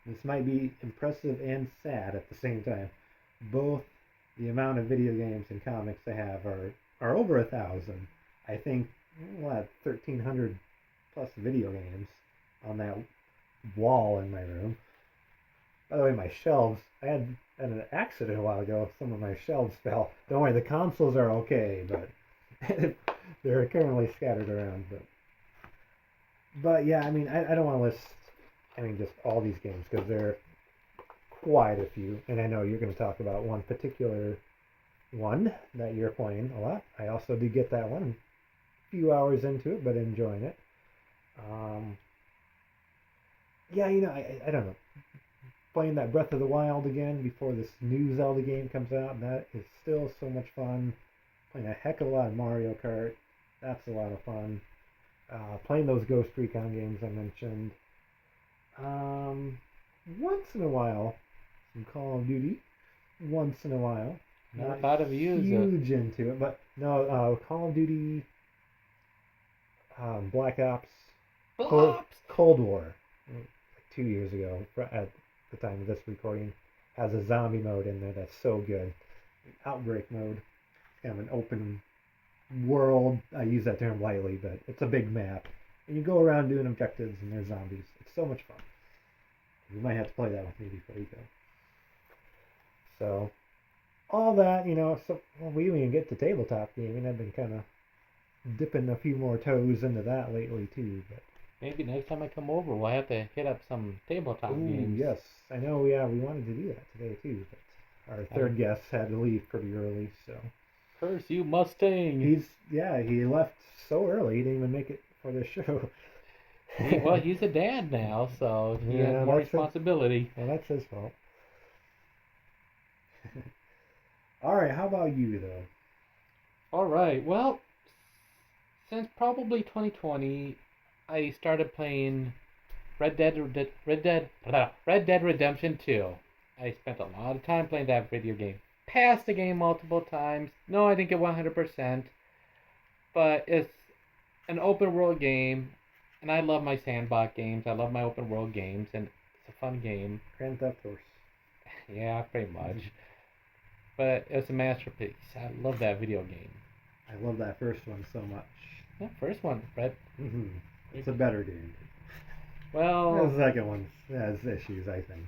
This might be impressive and sad at the same time. Both the amount of video games and comics I have are over 1,000. I think 1,300 plus video games on that wall in my room. By the way, my shelves, I had an accident a while ago. Some of my shelves fell. Don't worry, the consoles are okay, but they're currently scattered around. But yeah, I mean, I don't want to list, just all these games because there are quite a few. And I know you're going to talk about one particular one that you're playing a lot. I also did get that one. A few hours into it, but enjoying it. Um, yeah, I don't know. Playing that Breath of the Wild again before this new Zelda game comes out. That is still so much fun. Playing a heck of a lot of Mario Kart. That's a lot of fun. Playing those Ghost Recon games I mentioned. Once in a while, some Call of Duty. Once in a while. Never Not thought of huge into it, but no, Call of Duty, Black Ops, Flops! Cold War, like 2 years ago, at the time of this recording, has a zombie mode in there that's so good. Outbreak mode, it's kind of an open world. I use that term lightly, but it's a big map, and you go around doing objectives, and there's zombies. It's so much fun. You might have to play that with me before you go. So, all that, so we didn't even get to tabletop gaming. I've been kind of dipping a few more toes into that lately too. But Maybe next time I come over, we'll have to hit up some tabletop games. yes, I know. Yeah, we wanted to do that today too, but our third guest had to leave pretty early, so. Curse you, Mustang! He left so early he didn't even make it for the show. Well, he's a dad now, so he has more responsibility. Well, that's his fault. All right, how about you though? All right. Well, since probably 2020, I started playing Red Dead Redemption 2. I spent a lot of time playing that video game. Passed the game multiple times. No, I didn't get 100%, but it's an open world game, and I love my sandbox games. I love my open world games, and it's a fun game. Grand Theft Horse. Yeah, pretty much. But it's a masterpiece. I love that video game. I love that first one so much. The first one, Red. Mm-hmm. It's a better game. Well, the second one has issues, I think.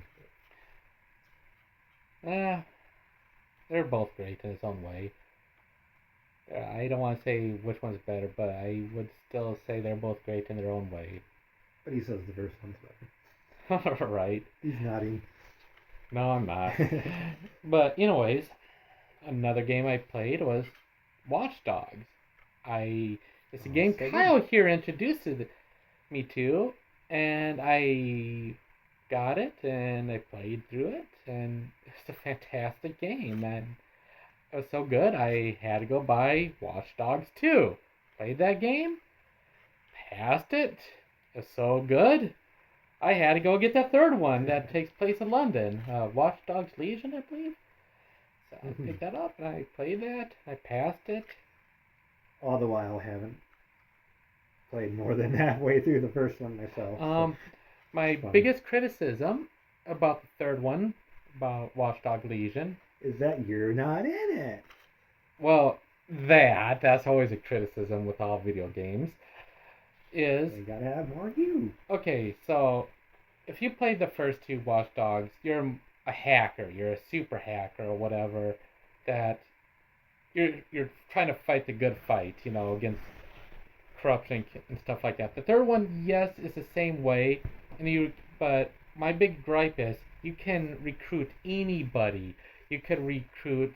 They're both great in its own way. I don't want to say which one's better, but I would still say they're both great in their own way. But he says the first one's better. Right. He's nodding. No, I'm not. But anyways, another game I played was Watch Dogs. I It's a game Sega? Kyle here introduced me to, and I got it and I played through it, and it's a fantastic game, and it was so good I had to go buy Watch Dogs 2. Played that game, passed it. It's so good. I had to go get the third one that takes place in London, Watch Dogs Legion, I believe. So I picked that up and I played that. I passed it. All the while, I haven't played more than halfway through the first one myself. So My fun. biggest criticism about the third one, about Watch Dogs Legion, is that you're not in it. well, that's always a criticism with all video games, is, They gotta have more you. okay, so if you played the first two Watch Dogs, you're a hacker, you're a super hacker or whatever, that you're trying to fight the good fight, against corruption and stuff like that. The third one, yes, is the same way, but my big gripe is you can recruit anybody. You could recruit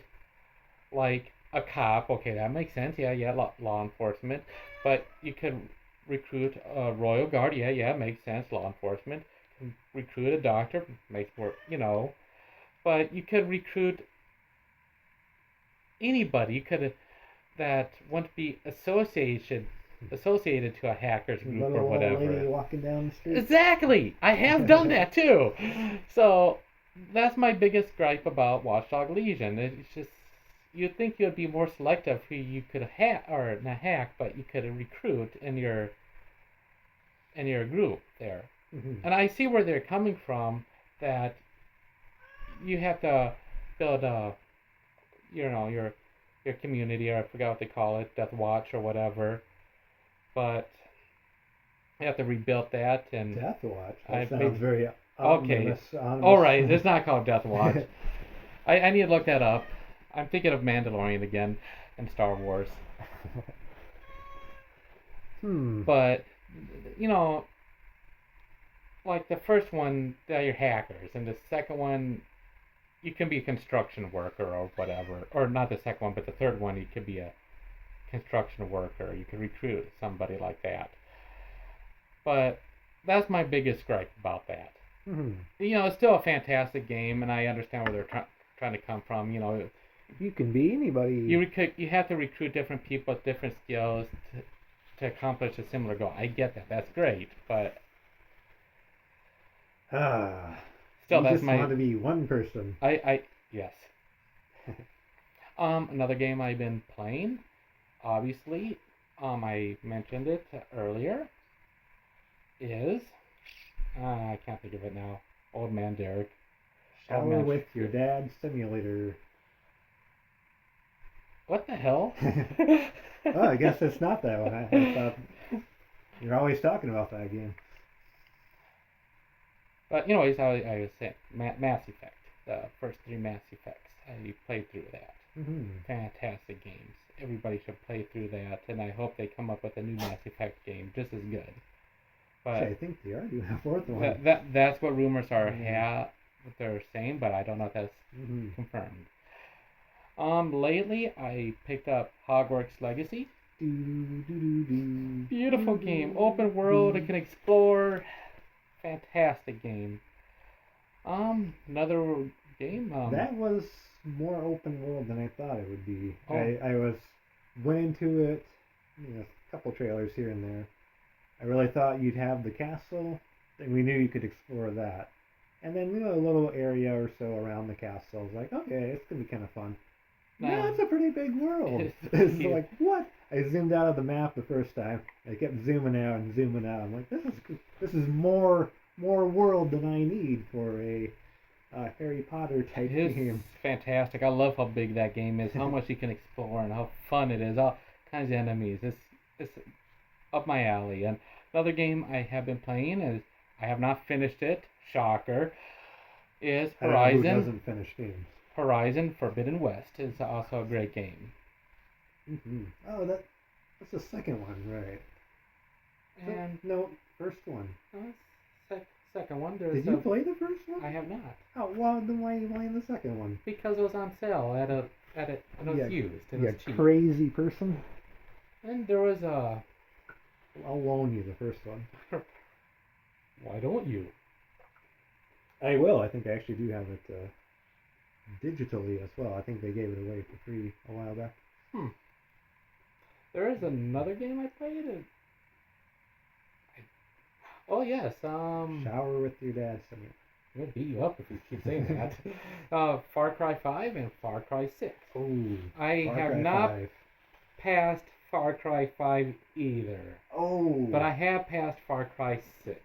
like a cop. Okay, that makes sense. Yeah, law enforcement. But you could recruit a royal guard. Yeah, makes sense. Law enforcement. Recruit a doctor. Makes work. But you could recruit anybody. You could that want to be associated to a hackers group Little or whatever. old lady walking down the street. Exactly. I have done that too. So that's my biggest gripe about Watch Dogs Legion. It's just you'd think you'd be more selective who you could hack or not hack, but you could recruit in your group there. Mm-hmm. And I see where they're coming from. That you have to build your community, or I forgot what they call it, Death Watch or whatever. But you have to rebuild that and Death Watch. That sounds very okay. ominous. All right, it's not called Death Watch. I need to look that up. I'm thinking of Mandalorian again and Star Wars. But like the first one, you're hackers, and the second one, you can be a construction worker or whatever. Or not the second one, but the third one, you could be a construction worker. You could recruit somebody like that. But that's my biggest gripe about that. Mm-hmm. It's still a fantastic game, and I understand where they're trying to come from. You can be anybody. You have to recruit different people with different skills to accomplish a similar goal. I get that. That's great, but still, you that's just want to be one person. Yes. Another game I've been playing, obviously, I mentioned it earlier, is I can't think of it now. Old Man Derek. Shower with your dad's simulator. What the hell? Oh, I guess it's not that one. I thought you're always talking about that game. But anyways, I was saying Mass Effect, the first 3 Mass Effects. I played through that. Mm-hmm. Fantastic games. Everybody should play through that, and I hope they come up with a new Mass Effect game just as good. But I think they are doing a fourth one. That's what rumors are. What they're saying, but I don't know if that's confirmed. Lately I picked up Hogwarts Legacy. Beautiful game, open world. It can explore. Fantastic game. Another game. That was more open world than I thought it would be. Oh. I went into it, a couple trailers here and there. I really thought you'd have the castle, and we knew you could explore that. And then a little area or so around the castle. I was like, okay, it's gonna be kind of fun. No, it's a pretty big world. It's like, what? I zoomed out of the map the first time. I kept zooming out and zooming out. I'm like, this is more world than I need for a Harry Potter type game. It's fantastic. I love how big that game is, how much you can explore, and how fun it is. All kinds of enemies. It's up my alley. And another game I have been playing is, I have not finished it. Shocker. Is Horizon. Who doesn't finish games? Horizon Forbidden West is also a great game. Mm-hmm. Oh, that's the second one, right? And no, first one. Second one. Did you play the first one? I have not. Oh, well, then why are you playing the second one? Because it was on sale and it was used. It was cheap. Crazy person. And there was a. I'll loan you the first one. Why don't you? I will. I think I actually do have it digitally as well. I think they gave it away for free a while back. There is another game I played. Oh yes. Shower with your dad. I'm gonna beat you up if you keep saying that. Far Cry 5 and Far Cry 6. Oh, I Far have Cry not 5. passed Far Cry 5 either, Oh, but I have passed Far Cry 6.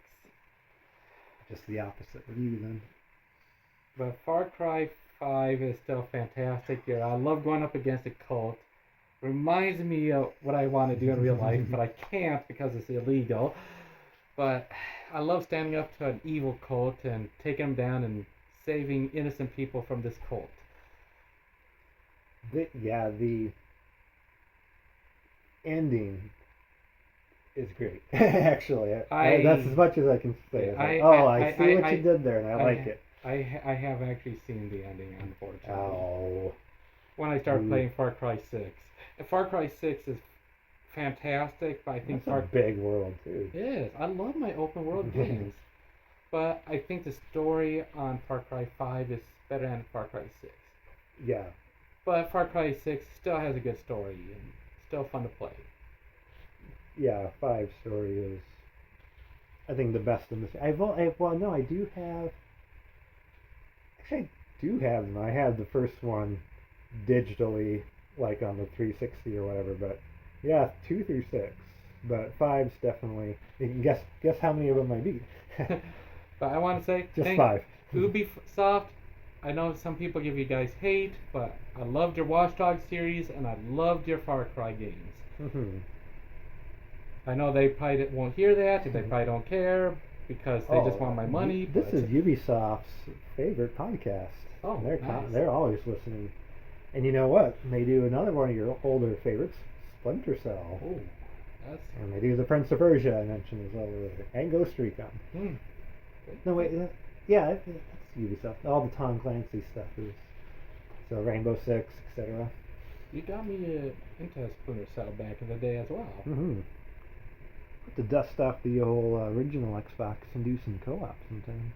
just the opposite of you then. But Far Cry 5 is still fantastic here. I love going up against a cult. Reminds me of what I want to do in real life, but I can't because it's illegal. But I love standing up to an evil cult and taking them down and saving innocent people from this cult. The ending is great. Actually, that's as much as I can say. I see what you did there, and I like it. I have actually seen the ending, unfortunately. Oh. When I started playing Far Cry 6. And Far Cry 6 is fantastic, but I think That's a big world, too. It is. I love my open world games. But I think the story on Far Cry 5 is better than Far Cry 6. Yeah. But Far Cry 6 still has a good story and still fun to play. Yeah, 5 story is, I think, the best in this. I do have. Actually, I do have them. I have the first one digitally, like on the 360 or whatever. But yeah, 2 through 6. But 5's definitely. You can guess how many of them I beat. But I want to say just 5. Ubisoft. I know some people give you guys hate, but I loved your Watch Dogs series and I loved your Far Cry games. Mm-hmm. I know they probably won't hear that. They probably don't care because they just want my money. This is Ubisoft's favorite podcast. Oh, nice. They're always listening. And you know what? They do another one of your older favorites, Splinter Cell. Oh, and they do the Prince of Persia I mentioned as well earlier, and Ghost Recon. No wait, that's Ubisoft. All the Tom Clancy stuff is so Rainbow Six, etc. You got me into Splinter Cell back in the day as well. Mm-hmm. To dust off the old original Xbox and do some co-op sometime.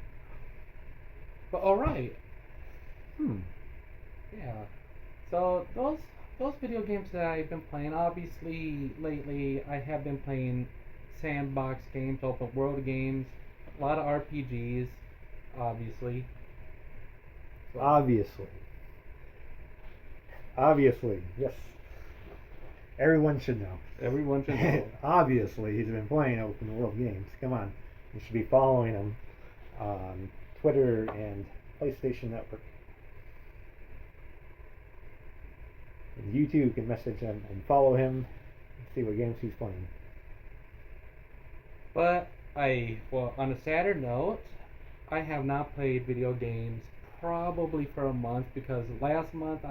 But all right. Yeah. So those video games that I've been playing, obviously lately I have been playing sandbox games, open world games, a lot of RPGs, obviously. So, Obviously, yes. Everyone should know. Everyone should know. Obviously, he's been playing open world games. Come on. You should be following him on Twitter and PlayStation Network. And you too can message him and follow him and see what games he's playing. But on a sadder note, I have not played video games probably for a month because last month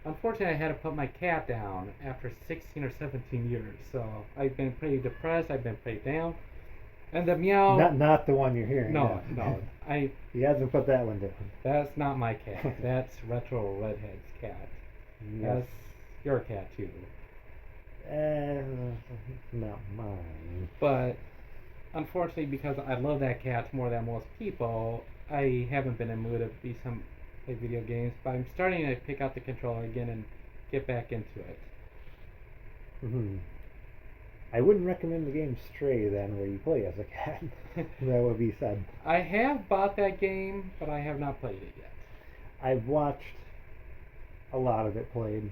unfortunately I had to put my cat down after 16 or 17 years. So I've been pretty depressed, I've been pretty down. And the meow... Not the one you're hearing. No. He hasn't put that one down. That's not my cat. That's Retro Redhead's cat. Yes. That's your cat too. Not mine. But unfortunately, because I love that cat more than most people, I haven't been in the mood to play video games. But I'm starting to pick out the controller again and get back into it. Mm-hmm. I wouldn't recommend the game Stray then, where you play as a cat. That would be sad. I have bought that game, but I have not played it yet. I've watched a lot of it played.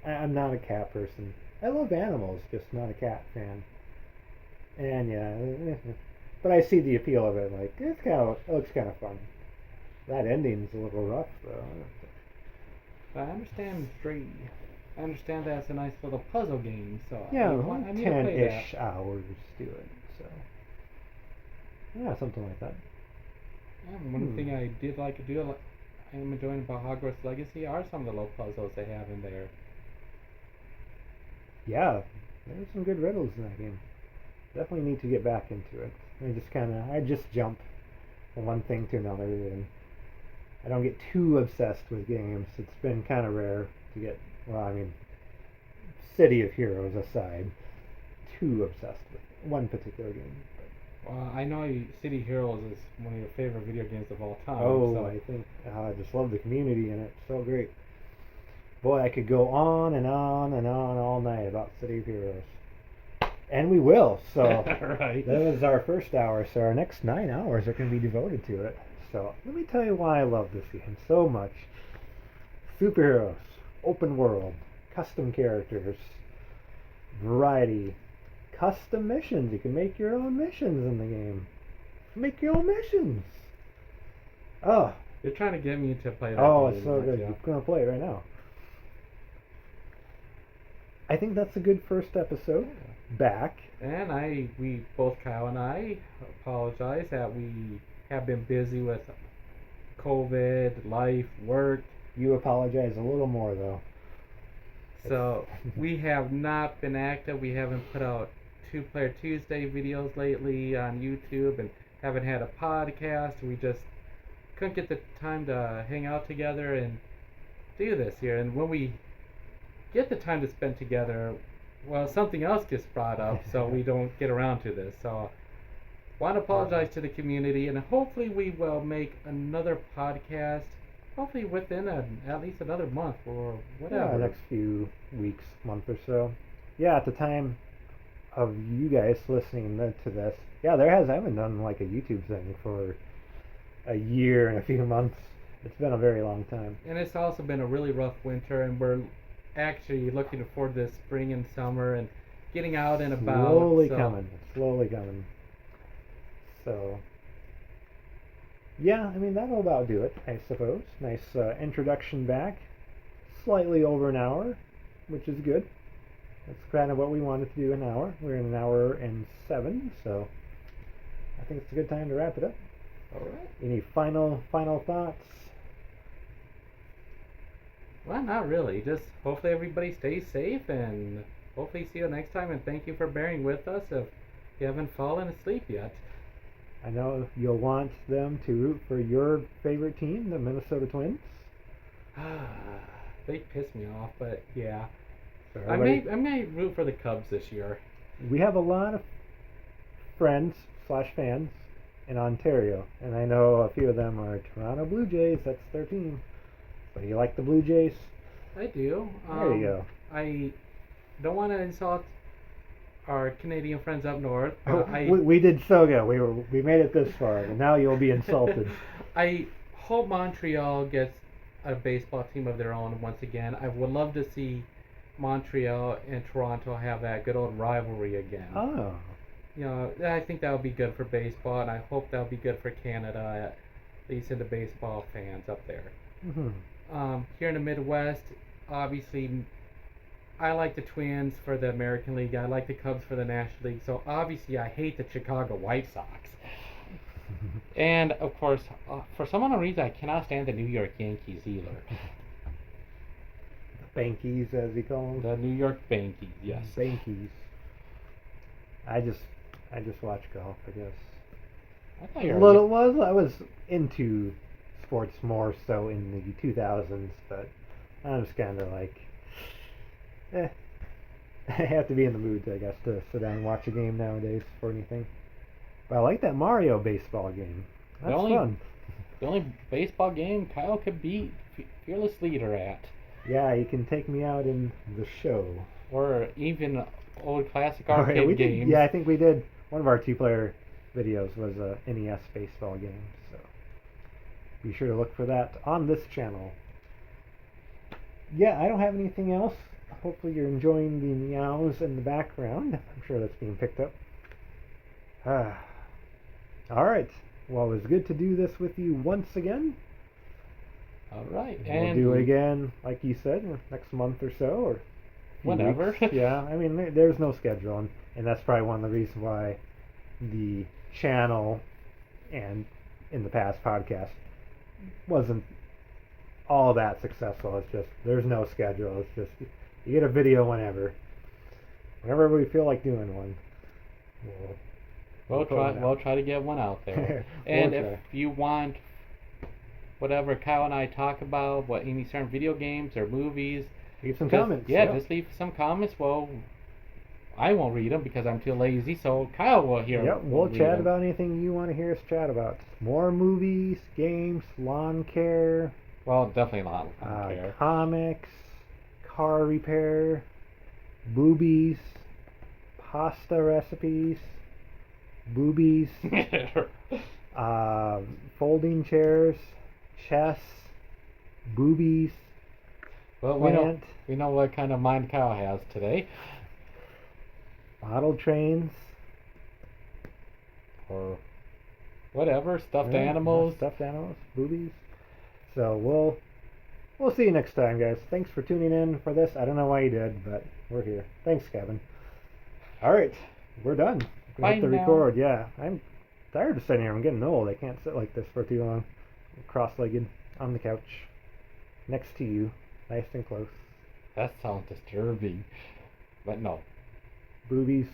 I'm not a cat person. I love animals, just not a cat fan. And yeah, but I see the appeal of it. Like it looks kind of fun. That ending's a little rough though. I understand Stray. I understand that's a nice little puzzle game, so yeah, I need to play 10-ish hours to it. So yeah, something like that. Yeah, one thing I did like to do, I am enjoying about Hogwarts Legacy, are some of the little puzzles they have in there. Yeah, there's some good riddles in that game. Definitely need to get back into it. I just jump from one thing to another, and I don't get too obsessed with games. It's been kind of rare to get, City of Heroes aside, too obsessed with one particular game. Well, I know City Heroes is one of your favorite video games of all time. Oh, so. I think I just love the community in it. So great. Boy, I could go on and on and on all night about City of Heroes. And we will. So Right. that was our first hour. So our next 9 hours are going to be devoted to it. So let me tell you why I love this game so much. Superheroes, open world, custom characters, variety, custom missions. You can make your own missions in the game. Make your own missions. Oh. You're trying to get me to play that Oh, game. it's so good. You're going to play it right now. I think that's a good first episode. Back. And both Kyle and I apologize that we have been busy with COVID, life, work. You apologize a little more, though. So we have not been active. We haven't put out Two Player Tuesday videos lately on YouTube and haven't had a podcast. We just couldn't get the time to hang out together and do this here. And when we get the time to spend together, well, something else gets brought up, so we don't get around to this. So want to apologize to the community, and hopefully we will make another podcast, hopefully within at least another month or whatever. Yeah, next few weeks, month or so. Yeah, at the time of you guys listening to this, I haven't done like a YouTube thing for a year and a few months. It's been a very long time. And it's also been a really rough winter, and we're actually looking forward to this spring and summer and getting out and about. Slowly coming. So, yeah, I mean, that'll about do it, I suppose. Nice introduction back. Slightly over an hour, which is good. That's kind of what we wanted to do, an hour. We're in an hour and 7, so I think it's a good time to wrap it up. All right. Any final thoughts? Well, not really. Just hopefully everybody stays safe, and hopefully see you next time. And thank you for bearing with us if you haven't fallen asleep yet. I know you'll want them to root for your favorite team, the Minnesota Twins. They piss me off, but yeah. So I may root for the Cubs this year. We have a lot of friends/fans in Ontario, and I know a few of them are Toronto Blue Jays. That's their team. So you like the Blue Jays? I do. There you go. I don't want to insult our Canadian friends up north. We did so good. We made it this far, and now you'll be insulted. I hope Montreal gets a baseball team of their own once again. I would love to see Montreal and Toronto have that good old rivalry again. Oh. You know, I think that would be good for baseball, and I hope that would be good for Canada, at least in the baseball fans up there. Mm-hmm. Here in the Midwest, obviously, I like the Twins for the American League. I like the Cubs for the National League. So obviously, I hate the Chicago White Sox. And of course, for some unknown reason, I cannot stand the New York Yankees either. Bankies, as you call them. The New York Bankies, yes. Bankies. I just watch golf, I guess. I thought you I was into sports more so in the 2000s, but I'm just kind of like, I have to be in the mood, I guess, to sit down and watch a game nowadays for anything. But I like that Mario baseball game. That's fun. The only baseball game Kyle could beat Fearless Leader at. Yeah, you can take me out in the show. Or even old classic arcade games. Yeah, I think we did. One of our 2-player videos was a NES baseball game, so be sure to look for that on this channel. Yeah, I don't have anything else. Hopefully you're enjoying the meows in the background. I'm sure that's being picked up. Alright, well, it was good to do this with you once again. Alright, and we'll do it again, like you said, next month or so, or whenever. Yeah, I mean, there's no schedule, and that's probably one of the reasons why the channel and in the past podcast wasn't all that successful. It's just there's no schedule. It's just you get a video whenever we feel like doing one. We'll try to get one out there. And if you want whatever Kyle and I talk about, what any certain video games or movies, Leave some comments. Yeah, just leave some comments. Well, I won't read them because I'm too lazy, so Kyle will hear. Yep, will we'll read chat them. about anything you want to hear us chat about. More movies, games, lawn care, Well, definitely not. I don't care. comics, car repair, boobies, pasta recipes, boobies, folding chairs, chess, boobies, Well, plant, we know what kind of mind Kyle has today. model trains, Or whatever, stuffed animals. stuffed animals, boobies. So we'll see you next time, guys. Thanks for tuning in for this. I don't know why you did, but we're here. Thanks, Kevin. All right, we're done. Bye Hit the now. record. Yeah, I'm tired of sitting here. I'm getting old. I can't sit like this for too long. Cross-legged on the couch, next to you, nice and close. That sounds disturbing. But no. Boobies.